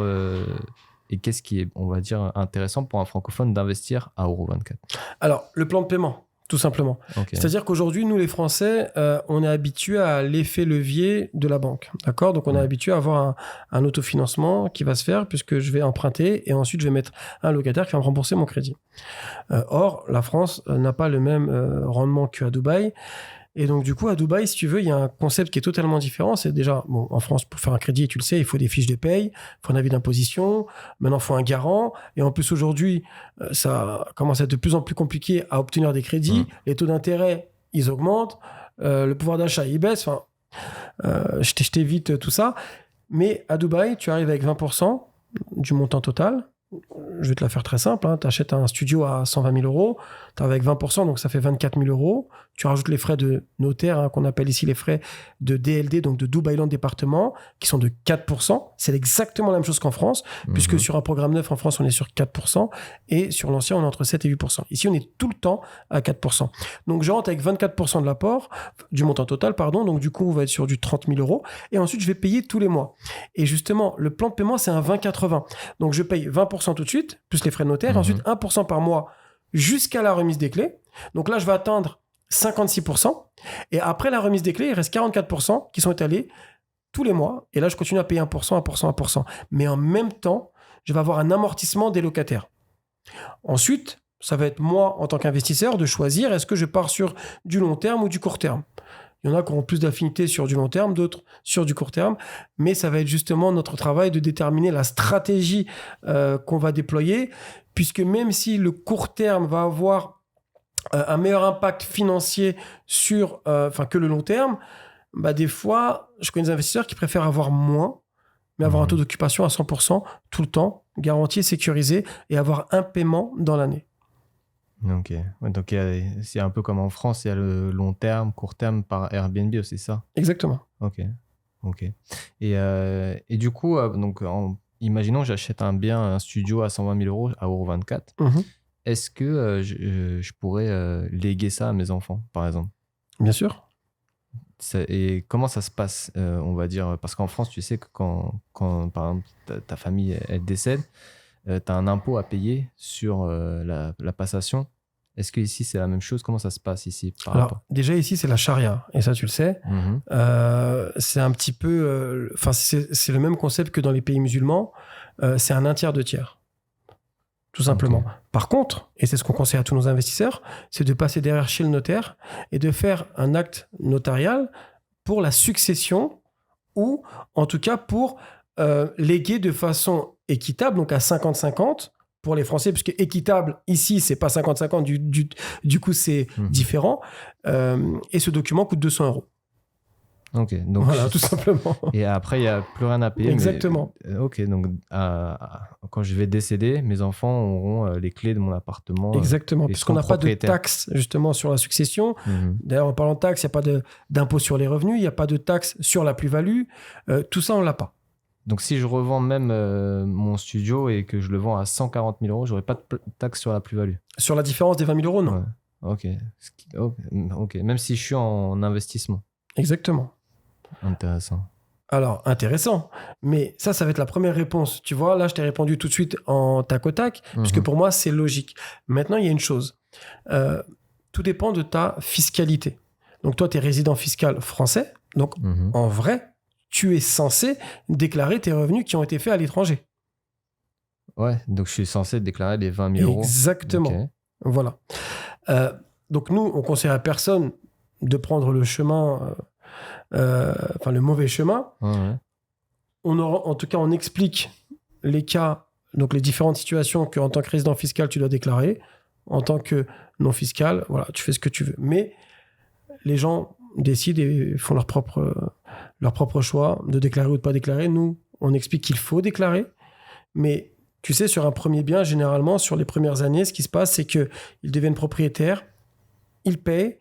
et qu'est-ce qui est, on va dire, intéressant pour un francophone d'investir à Euro24 ? Alors, le plan de paiement. Tout simplement. Okay. C'est-à-dire qu'aujourd'hui, nous, les Français, on est habitués à l'effet levier de la banque. D'accord ? Donc, on est habitué à avoir un autofinancement qui va se faire puisque je vais emprunter et ensuite, je vais mettre un locataire qui va me rembourser mon crédit. Or, la France n'a pas le même rendement qu'à Dubaï. Et donc, du coup, à Dubaï, si tu veux, il y a un concept qui est totalement différent. C'est déjà, en France, pour faire un crédit, tu le sais, il faut des fiches de paye, il faut un avis d'imposition, maintenant, il faut un garant. Et en plus, aujourd'hui, ça commence à être de plus en plus compliqué à obtenir des crédits. Les taux d'intérêt, ils augmentent. Le pouvoir d'achat, il baisse. Enfin, je t'évite tout ça. Mais à Dubaï, tu arrives avec 20% du montant total. Je vais te la faire très simple. Tu achètes un studio à 120 000 euros, tu as avec 20%, donc ça fait 24 000 euros. Tu rajoutes les frais de notaire, qu'on appelle ici les frais de DLD, donc de Dubai Land Département, qui sont de 4%. C'est exactement la même chose qu'en France, puisque sur un programme neuf en France, on est sur 4%, et sur l'ancien, on est entre 7 et 8%. Ici, on est tout le temps à 4%. Donc, je rentre avec 24% de l'apport, du montant total, pardon. Donc, du coup, on va être sur du 30 000 euros. Et ensuite, je vais payer tous les mois. Et justement, le plan de paiement, c'est un 20-80. Donc, je paye 20% tout de suite, plus les frais de notaire, et ensuite 1% par mois jusqu'à la remise des clés. Donc là, je vais atteindre 56%. Et après la remise des clés, il reste 44% qui sont étalés tous les mois. Et là, je continue à payer 1%, 1%, 1%. Mais en même temps, je vais avoir un amortissement des locataires. Ensuite, ça va être moi, en tant qu'investisseur, de choisir est-ce que je pars sur du long terme ou du court terme. Il y en a qui auront plus d'affinité sur du long terme, d'autres sur du court terme. Mais ça va être justement notre travail de déterminer la stratégie qu'on va déployer, puisque même si le court terme va avoir un meilleur impact financier que le long terme, des fois, je connais des investisseurs qui préfèrent avoir moins, mais avoir un taux d'occupation à 100% tout le temps, garanti, sécurisé, et avoir un paiement dans l'année. Ok. Ouais, donc, c'est un peu comme en France, il y a le long terme, court terme par Airbnb aussi, ça ? Exactement. Ok. Et du coup, imaginons que j'achète un studio à 120 000 euros à Euro24. Est-ce que je pourrais léguer ça à mes enfants, par exemple ? Bien sûr. Et comment ça se passe, on va dire ? Parce qu'en France, tu sais que quand par exemple, ta famille elle décède, tu as un impôt à payer sur la passation. Est-ce qu'ici, c'est la même chose ? Comment ça se passe ici déjà, ici, c'est la charia. Et ça, tu le sais. C'est un petit peu... c'est le même concept que dans les pays musulmans. C'est un tiers, 2 tiers. Tout simplement. Okay. Par contre, et c'est ce qu'on conseille à tous nos investisseurs, c'est de passer derrière chez le notaire et de faire un acte notarial pour la succession ou, en tout cas, pour léguer de façon équitable, donc à 50-50 pour les Français, puisque équitable, ici, c'est pas 50-50, du coup, c'est différent. Et ce document coûte 200 euros. Ok, donc Voilà, tout simplement. et après, il n'y a plus rien à payer. Exactement. Ok, donc quand je vais décéder, mes enfants auront les clés de mon appartement. Exactement, Et puisqu'on seront n'a pas de propriétaires. taxe justement sur la succession. Mhm. D'ailleurs, en parlant de taxe, il n'y a pas d'impôt sur les revenus, il n'y a pas de taxe sur la plus-value. Tout ça, on ne l'a pas. Donc si je revends même mon studio et que je le vends à 140 000 euros, j'aurai pas de taxe sur la plus-value. Sur la différence des 20 000 euros, non. Ouais. Ok. Ok. Même si je suis en investissement. Exactement. Intéressant. Alors, intéressant. Mais ça va être la première réponse. Tu vois, là, je t'ai répondu tout de suite en tac au tac, puisque pour moi, c'est logique. Maintenant, il y a une chose. Tout dépend de ta fiscalité. Donc, toi, tu es résident fiscal français. Donc, en vrai, tu es censé déclarer tes revenus qui ont été faits à l'étranger. Ouais, donc je suis censé déclarer les 20 000 euros. Exactement. Okay. Voilà. Donc, nous, on conseille à personne de prendre le chemin... le mauvais chemin. Ouais. En tout cas, on explique les cas, donc les différentes situations qu'en tant que résident fiscal, tu dois déclarer. En tant que non fiscal, voilà, tu fais ce que tu veux. Mais les gens décident et font leur propre choix de déclarer ou de ne pas déclarer. Nous, on explique qu'il faut déclarer. Mais tu sais, sur un premier bien, généralement, sur les premières années, ce qui se passe, c'est qu'ils deviennent propriétaires, ils payent,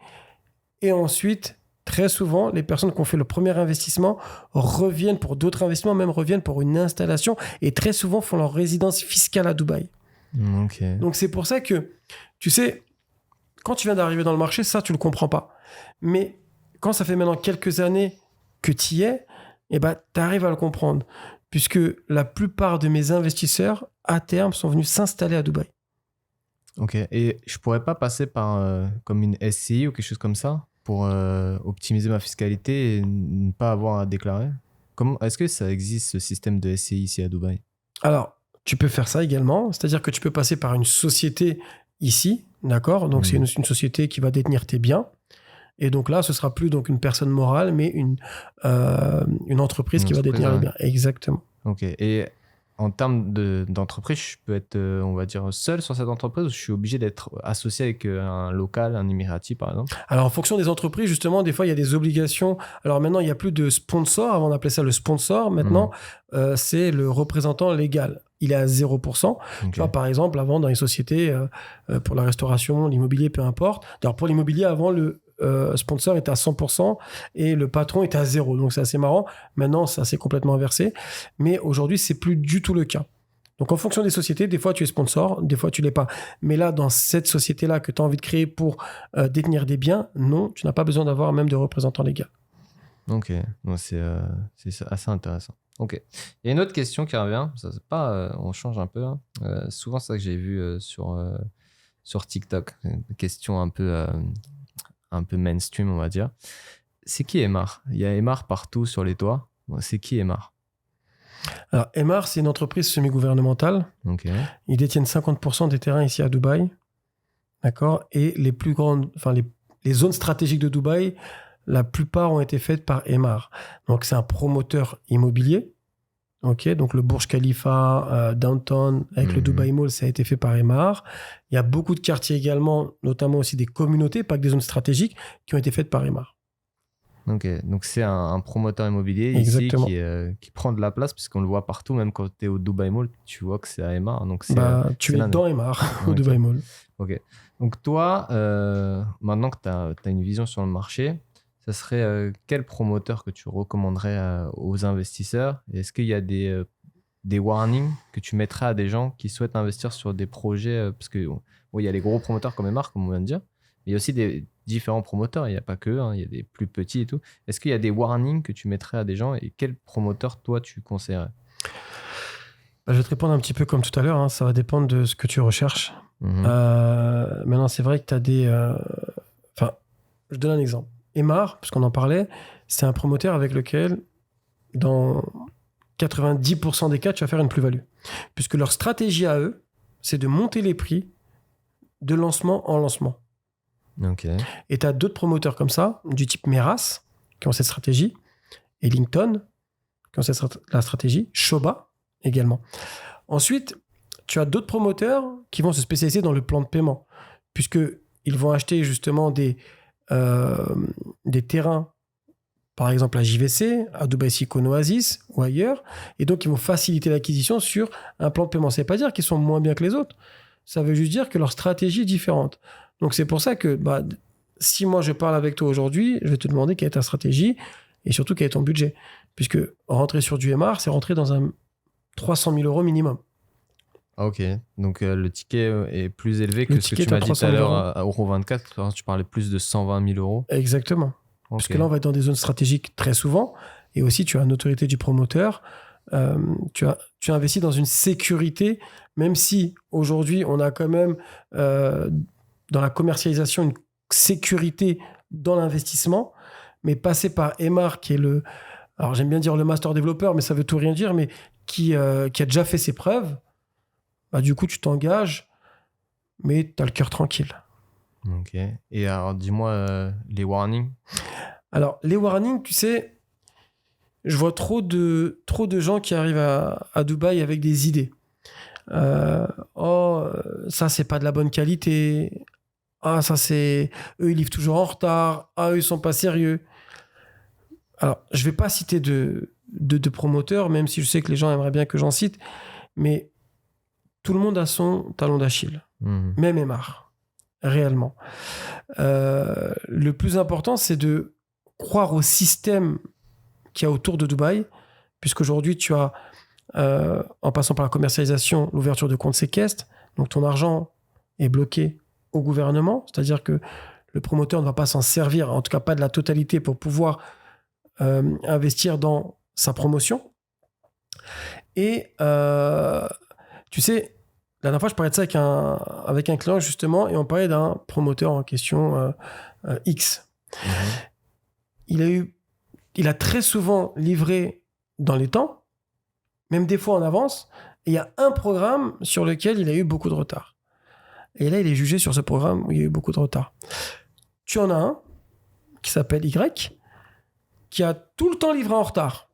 et ensuite... Très souvent, les personnes qui ont fait le premier investissement reviennent pour d'autres investissements, même reviennent pour une installation et très souvent font leur résidence fiscale à Dubaï. Okay. Donc, c'est pour ça que, tu sais, quand tu viens d'arriver dans le marché, ça, tu ne le comprends pas. Mais quand ça fait maintenant quelques années que tu y es, eh ben, tu arrives à le comprendre. Puisque la plupart de mes investisseurs, à terme, sont venus s'installer à Dubaï. Ok. Et je ne pourrais pas passer par comme une SCI ou quelque chose comme ça pour optimiser ma fiscalité et ne pas avoir à déclarer? Est-ce que ça existe, ce système de SCI ici à Dubaï? Alors, tu peux faire ça également. C'est-à-dire que tu peux passer par une société ici, d'accord? Donc, c'est une société qui va détenir tes biens. Et donc là, ce sera plus donc une personne morale, mais une entreprise qui va détenir les biens. Exactement. Ok. Et en termes d'entreprise, je peux être, on va dire, seul sur cette entreprise ou je suis obligé d'être associé avec un local, un Emirati, par exemple? Alors, en fonction des entreprises, justement, des fois, il y a des obligations. Alors maintenant, il n'y a plus de sponsor. Avant, on appelait ça le sponsor. Maintenant, c'est le représentant légal. Il est à 0%. Okay. Tu vois, par exemple, avant, dans les sociétés, pour la restauration, l'immobilier, peu importe. D'ailleurs, pour l'immobilier, avant, le sponsor était à 100% et le patron était à 0. Donc, c'est assez marrant. Maintenant, ça s'est complètement inversé. Mais aujourd'hui, c'est plus du tout le cas. Donc, en fonction des sociétés, des fois, tu es sponsor, des fois, tu l'es pas. Mais là, dans cette société-là que tu as envie de créer pour détenir des biens, non, tu n'as pas besoin d'avoir même de représentant légal. Ok. Donc, c'est assez intéressant. Ok. Il y a une autre question qui revient. Ça, c'est pas, on change un peu. Hein. Souvent, c'est ça que j'ai vu sur TikTok. Une question un peu mainstream, on va dire. C'est qui Emaar? Il y a Emaar partout sur les toits. C'est qui Emaar? Alors, Emaar, c'est une entreprise semi-gouvernementale. Okay. Ils détiennent 50% des terrains ici à Dubaï. D'accord? Et les plus grandes, les zones stratégiques de Dubaï, la plupart ont été faites par Emaar. Donc, c'est un promoteur immobilier. Ok, donc le Burj Khalifa, Downtown, avec le Dubai Mall, ça a été fait par Emaar. Il y a beaucoup de quartiers également, notamment aussi des communautés, pas que des zones stratégiques, qui ont été faites par Emaar. Ok, donc c'est un promoteur immobilier Exactement. Ici qui prend de la place, puisqu'on le voit partout, même quand tu es au Dubai Mall, tu vois que c'est à Emaar. Donc tu es dans Emaar, au Dubai Mall. Ok, donc toi, maintenant que tu as une vision sur le marché, ça serait quel promoteur que tu recommanderais aux investisseurs? Est-ce qu'il y a des warnings que tu mettrais à des gens qui souhaitent investir sur des projets? Parce que il y a les gros promoteurs comme Emaar, comme on vient de dire, mais il y a aussi des différents promoteurs. Il n'y a pas que, il y a des plus petits et tout. Est-ce qu'il y a des warnings que tu mettrais à des gens et quel promoteur, toi, tu conseillerais? Je vais te répondre un petit peu comme tout à l'heure. Ça va dépendre de ce que tu recherches. Maintenant, c'est vrai que tu as des... je donne un exemple. Emaar, puisqu'on en parlait, c'est un promoteur avec lequel, dans 90% des cas, tu vas faire une plus-value. Puisque leur stratégie à eux, c'est de monter les prix de lancement en lancement. Okay. Et tu as d'autres promoteurs comme ça, du type Meras, qui ont cette stratégie, Ellington, qui ont la stratégie, Shoba également. Ensuite, tu as d'autres promoteurs qui vont se spécialiser dans le plan de paiement, puisqu'ils vont acheter justement des terrains par exemple à JVC, à Dubai Silicon Oasis ou ailleurs, et donc ils vont faciliter l'acquisition sur un plan de paiement. Ça ne veut pas dire qu'ils sont moins bien que les autres, ça veut juste dire que leur stratégie est différente. Donc c'est pour ça que si moi je parle avec toi aujourd'hui, je vais te demander quelle est ta stratégie et surtout quel est ton budget. Puisque rentrer sur du MR, c'est rentrer dans un 300 000 euros minimum. Ok, donc le ticket est plus élevé que ce que tu ticket est à m'as dit tout 300 à 000 l'heure euros. à Euro24. Tu parlais plus de 120 000 euros. Exactement. Ok. Parce que là, on va être dans des zones stratégiques très souvent. Et aussi, tu as une autorité du promoteur. Tu as investi dans une sécurité, même si aujourd'hui, on a quand même dans la commercialisation une sécurité dans l'investissement. Mais passer par Emar, qui est alors j'aime bien dire le master développeur, mais ça veut tout rien dire, mais qui a déjà fait ses preuves, du coup, tu t'engages, mais tu as le cœur tranquille. Ok. Et alors, dis-moi les warnings. Alors, les warnings, tu sais, je vois trop de gens qui arrivent à Dubaï avec des idées. Ça, c'est pas de la bonne qualité. Ah, ça, c'est... Eux, ils livrent toujours en retard. Ah, eux, ils sont pas sérieux. Alors, je vais pas citer de promoteurs, même si je sais que les gens aimeraient bien que j'en cite, mais tout le monde a son talon d'Achille. Même Emar, réellement. Le plus important, c'est de croire au système qu'il y a autour de Dubaï, puisqu'aujourd'hui, tu as, en passant par la commercialisation, l'ouverture de comptes séquestres, donc ton argent est bloqué au gouvernement, c'est-à-dire que le promoteur ne va pas s'en servir, en tout cas pas de la totalité, pour pouvoir investir dans sa promotion. Et tu sais, la dernière fois, je parlais de ça avec un client, justement, et on parlait d'un promoteur en question X. Il a très souvent livré dans les temps, même des fois en avance, et il y a un programme sur lequel il a eu beaucoup de retard. Et là, il est jugé sur ce programme où il y a eu beaucoup de retard. Tu en as un qui s'appelle Y, qui a tout le temps livré en retard.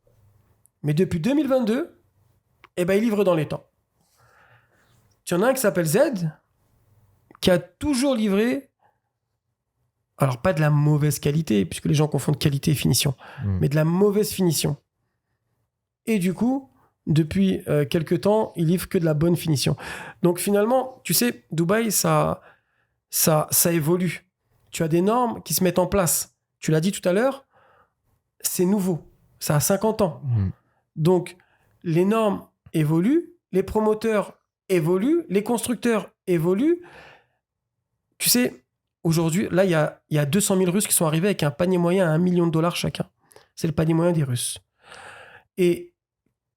Mais depuis 2022, il livre dans les temps. Tu en as un qui s'appelle Z, qui a toujours livré, alors pas de la mauvaise qualité, puisque les gens confondent qualité et finition, mais de la mauvaise finition. Et du coup, depuis quelques temps, il livre que de la bonne finition. Donc finalement, tu sais, Dubaï, ça évolue. Tu as des normes qui se mettent en place. Tu l'as dit tout à l'heure, c'est nouveau. Ça a 50 ans. Donc, les normes évoluent, les promoteurs évoluent, les constructeurs évoluent. Tu sais, aujourd'hui, là, il y a 200 000 Russes qui sont arrivés avec un panier moyen à $1 million chacun. C'est le panier moyen des Russes. Et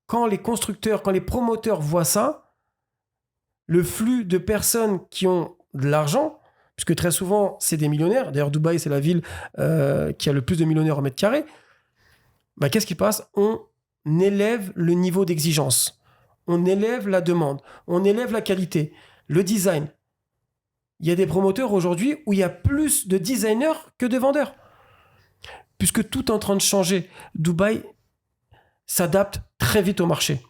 quand les constructeurs, quand les promoteurs voient ça, le flux de personnes qui ont de l'argent, puisque très souvent, c'est des millionnaires. D'ailleurs, Dubaï, c'est la ville qui a le plus de millionnaires au mètre carré. Qu'est-ce qui passe ? On élève le niveau d'exigence. On élève la demande. On élève la qualité. Le design. Il y a des promoteurs aujourd'hui où il y a plus de designers que de vendeurs. Puisque tout est en train de changer. Dubaï s'adapte très vite au marché.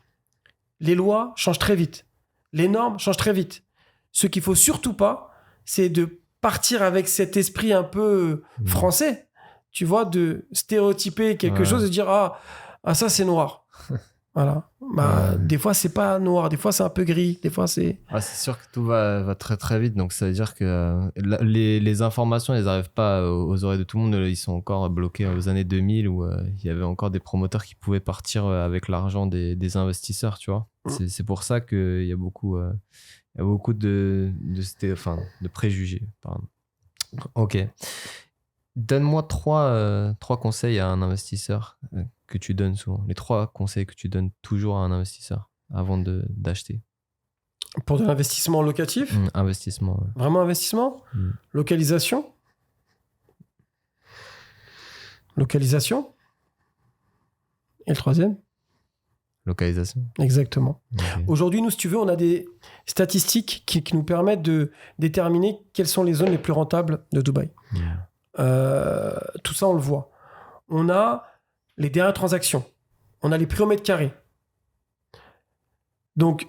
Les lois changent très vite. Les normes changent très vite. Ce qu'il ne faut surtout pas, c'est de partir avec cet esprit un peu français, tu vois, de stéréotyper quelque chose et de dire ah ça c'est noir. Voilà. Des fois c'est pas noir, des fois c'est un peu gris, des fois c'est... c'est sûr que tout va très très vite, donc ça veut dire que les informations, elles n'arrivent pas aux oreilles de tout le monde. Ils sont encore bloqués aux années 2000 où il y avait encore des promoteurs qui pouvaient partir avec l'argent des investisseurs, tu vois. C'est pour ça qu'il y a beaucoup... Il y a beaucoup de préjugés. Pardon. Ok. Donne-moi trois conseils à un investisseur que tu donnes souvent. Les 3 conseils que tu donnes toujours à un investisseur avant d'acheter. Pour de l'investissement locatif ? Investissement. Ouais. Vraiment investissement ? Localisation ? Localisation ? Et le 3e ? Localisation. Exactement. Okay. Aujourd'hui, nous, si tu veux, on a des statistiques qui nous permettent de déterminer quelles sont les zones les plus rentables de Dubaï. Tout ça, on le voit. On a les dernières transactions. On a les prix au mètre carré. Donc,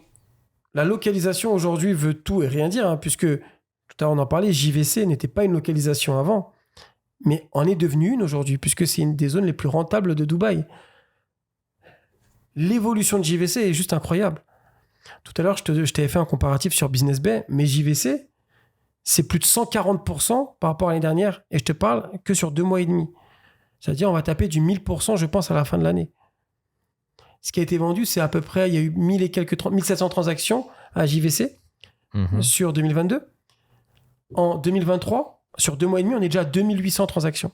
la localisation aujourd'hui veut tout et rien dire, puisque tout à l'heure on en parlait, JVC n'était pas une localisation avant. mais en est devenue une aujourd'hui, puisque c'est une des zones les plus rentables de Dubaï. L'évolution de JVC est juste incroyable. Tout à l'heure, je t'avais fait un comparatif sur Business Bay, mais JVC, c'est plus de 140% par rapport à l'année dernière, et je te parle que sur 2 mois et demi. C'est-à-dire, on va taper du 1000%, je pense, à la fin de l'année. Ce qui a été vendu, c'est à peu près, il y a eu 1700 transactions à JVC sur 2022. En 2023, sur 2 mois et demi, on est déjà à 2800 transactions.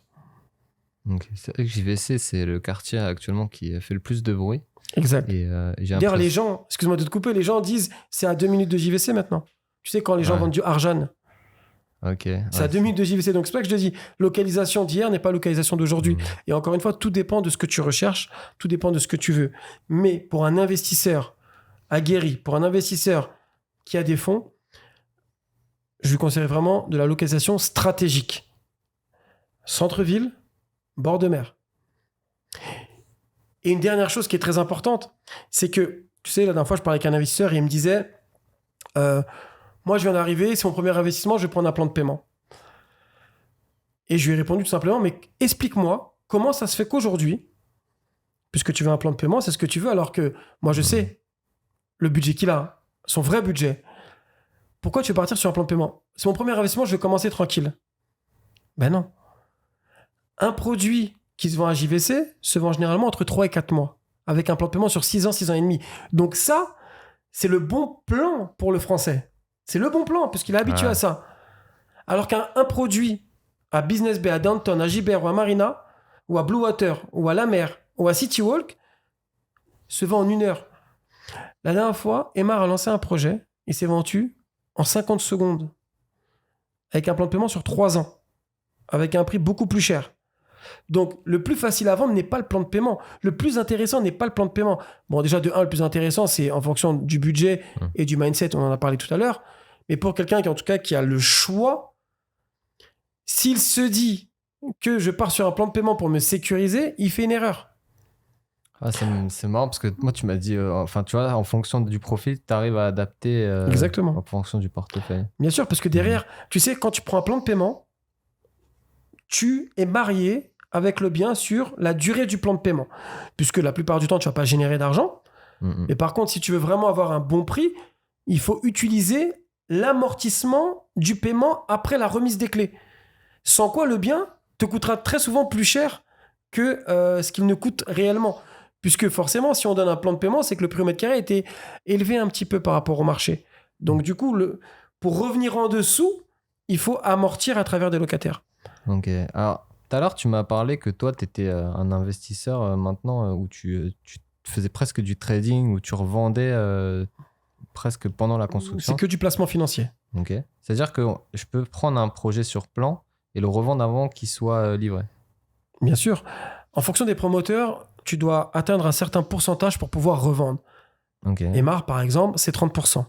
Okay. C'est vrai que JVC, c'est le quartier actuellement qui fait le plus de bruit. Exact. Et, d'ailleurs, les gens, excuse-moi de te couper, les gens disent c'est à 2 minutes de JVC maintenant. Tu sais, quand les gens vendent du Arjan, c'est à 2 minutes de JVC. Donc, c'est pour ça que je te dis, localisation d'hier n'est pas localisation d'aujourd'hui. Et encore une fois, tout dépend de ce que tu recherches, tout dépend de ce que tu veux. Mais pour un investisseur aguerri, pour un investisseur qui a des fonds, je lui conseille vraiment de la localisation stratégique. Centre-ville, bord de mer. Et une dernière chose qui est très importante, c'est que, tu sais, la dernière fois, je parlais avec un investisseur et il me disait moi, je viens d'arriver, c'est mon premier investissement, je vais prendre un plan de paiement. Et je lui ai répondu tout simplement mais explique-moi comment ça se fait qu'aujourd'hui, puisque tu veux un plan de paiement, c'est ce que tu veux, alors que moi, je sais le budget qu'il a, son vrai budget. Pourquoi tu veux partir sur un plan de paiement? C'est mon premier investissement, je vais commencer tranquille. Ben non. Un produit qui se vend à JVC se vend généralement entre 3 et 4 mois, avec un plan de paiement sur 6 ans, 6 ans et demi. Donc ça, c'est le bon plan pour le Français. C'est le bon plan, puisqu'il est habitué à ça. Alors qu'un produit à Business Bay, à Downtown, à Gibert ou à Marina, ou à Blue Water, ou à La Mer, ou à City Walk, se vend en 1 heure. La dernière fois, Emar a lancé un projet, il s'est vendu en 50 secondes, avec un plan de paiement sur 3 ans, avec un prix beaucoup plus cher. Donc, le plus facile à vendre n'est pas le plan de paiement. Le plus intéressant n'est pas le plan de paiement. Bon, déjà, de 1, le plus intéressant, c'est en fonction du budget et du mindset, on en a parlé tout à l'heure. Mais pour quelqu'un qui, en tout cas, qui a le choix, s'il se dit que je pars sur un plan de paiement pour me sécuriser, il fait une erreur. Ah, c'est marrant parce que moi, tu m'as dit, enfin, tu vois, en fonction du profil, tu arrives à adapter Exactement. En fonction du portefeuille. Bien sûr, parce que derrière, tu sais, quand tu prends un plan de paiement, tu es marié avec le bien sur la durée du plan de paiement. Puisque la plupart du temps, tu ne vas pas générer d'argent. Mais par contre, si tu veux vraiment avoir un bon prix, il faut utiliser l'amortissement du paiement après la remise des clés. Sans quoi, le bien te coûtera très souvent plus cher que ce qu'il ne coûte réellement. Puisque forcément, si on donne un plan de paiement, c'est que le prix au mètre carré était élevé un petit peu par rapport au marché. Donc du coup, pour revenir en dessous, il faut amortir à travers des locataires. Ok. Alors, tout à l'heure, tu m'as parlé que toi, tu étais un investisseur maintenant où tu faisais presque du trading, où tu revendais presque pendant la construction. C'est que du placement financier. Ok. C'est-à-dire que je peux prendre un projet sur plan et le revendre avant qu'il soit livré. Bien sûr. En fonction des promoteurs, tu dois atteindre un certain pourcentage pour pouvoir revendre. Okay. Emar, par exemple, c'est 30%.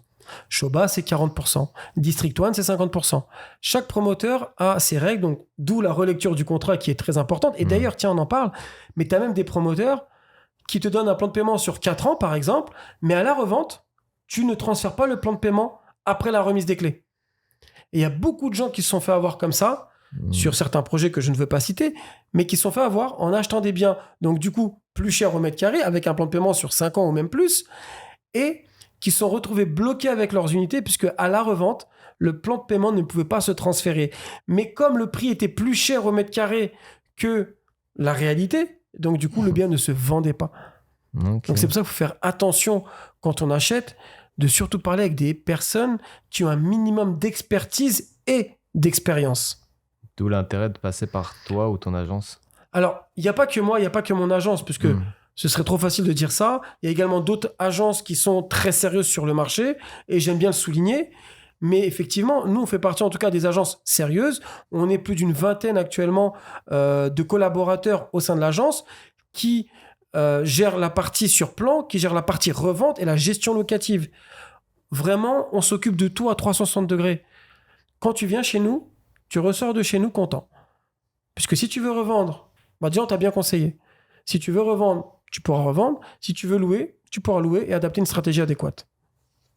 Shoba, c'est 40%. District One, c'est 50%. Chaque promoteur a ses règles, donc d'où la relecture du contrat qui est très importante. Et d'ailleurs, tiens, on en parle, mais tu as même des promoteurs qui te donnent un plan de paiement sur 4 ans, par exemple, mais à la revente, tu ne transfères pas le plan de paiement après la remise des clés. Et il y a beaucoup de gens qui se sont fait avoir comme ça, sur certains projets que je ne veux pas citer, mais qui se sont fait avoir en achetant des biens, donc du coup, plus cher au mètre carré, avec un plan de paiement sur 5 ans ou même plus, et qui se sont retrouvés bloqués avec leurs unités, puisque à la revente, le plan de paiement ne pouvait pas se transférer. Mais comme le prix était plus cher au mètre carré que la réalité, donc du coup, le bien ne se vendait pas. Okay. Donc c'est pour ça qu'il faut faire attention quand on achète, de surtout parler avec des personnes qui ont un minimum d'expertise et d'expérience. D'où l'intérêt de passer par toi ou ton agence. Alors, il n'y a pas que moi, il n'y a pas que mon agence, puisque ce serait trop facile de dire ça. Il y a également d'autres agences qui sont très sérieuses sur le marché, et j'aime bien le souligner. Mais effectivement, nous, on fait partie en tout cas des agences sérieuses. On est plus d'une vingtaine actuellement de collaborateurs au sein de l'agence qui gèrent la partie sur plan, qui gèrent la partie revente et la gestion locative. Vraiment, on s'occupe de tout à 360 degrés. Quand tu viens chez nous, tu ressors de chez nous content. Puisque si tu veux revendre, déjà, on t'a bien conseillé. Si tu veux revendre, tu pourras revendre. Si tu veux louer, tu pourras louer et adapter une stratégie adéquate.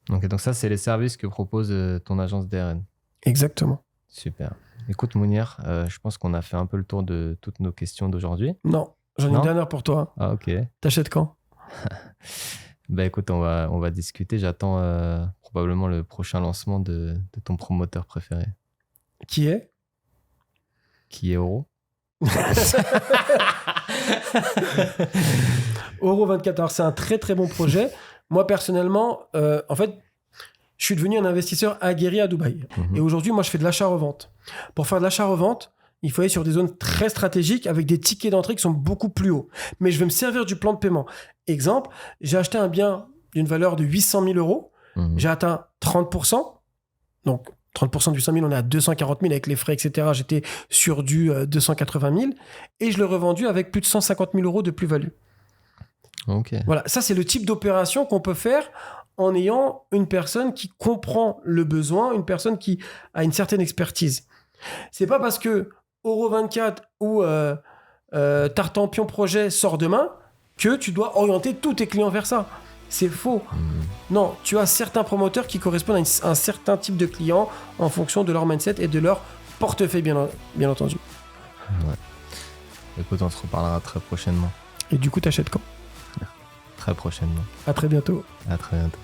Ok, donc ça, c'est les services que propose ton agence DRN. Exactement. Super. Écoute, Mounir, je pense qu'on a fait un peu le tour de toutes nos questions d'aujourd'hui. Non, j'en ai Non une dernière pour toi. Ah, ok. T'achètes quand? Bah écoute, on va discuter. J'attends probablement le prochain lancement de ton promoteur préféré, Qui est? qui est Oro. Euro 24. Alors, c'est un très très bon projet. Moi, personnellement, en fait, je suis devenu un investisseur aguerri à Dubaï. Mhm. Et aujourd'hui, moi, je fais de l'achat-revente. Pour faire de l'achat-revente, il faut aller sur des zones très stratégiques avec des tickets d'entrée qui sont beaucoup plus hauts. Mais je vais me servir du plan de paiement. Exemple, j'ai acheté un bien d'une valeur de 800 000 euros. Mhm. J'ai atteint 30%. Donc, 30% du 100 000, on est à 240 000 avec les frais, etc. J'étais sur du 280 000. Et je l'ai revendu avec plus de 150 000 euros de plus-value. Ok. Voilà, ça, c'est le type d'opération qu'on peut faire en ayant une personne qui comprend le besoin, une personne qui a une certaine expertise. C'est pas parce que Euro 24 ou Tartampion Projet sort demain que tu dois orienter tous tes clients vers ça. C'est faux. Non, tu as certains promoteurs qui correspondent à un certain type de clients en fonction de leur mindset et de leur portefeuille, bien entendu. Écoute, on se reparlera très prochainement. Et du coup, t'achètes quand? Très prochainement. À très bientôt. À très bientôt.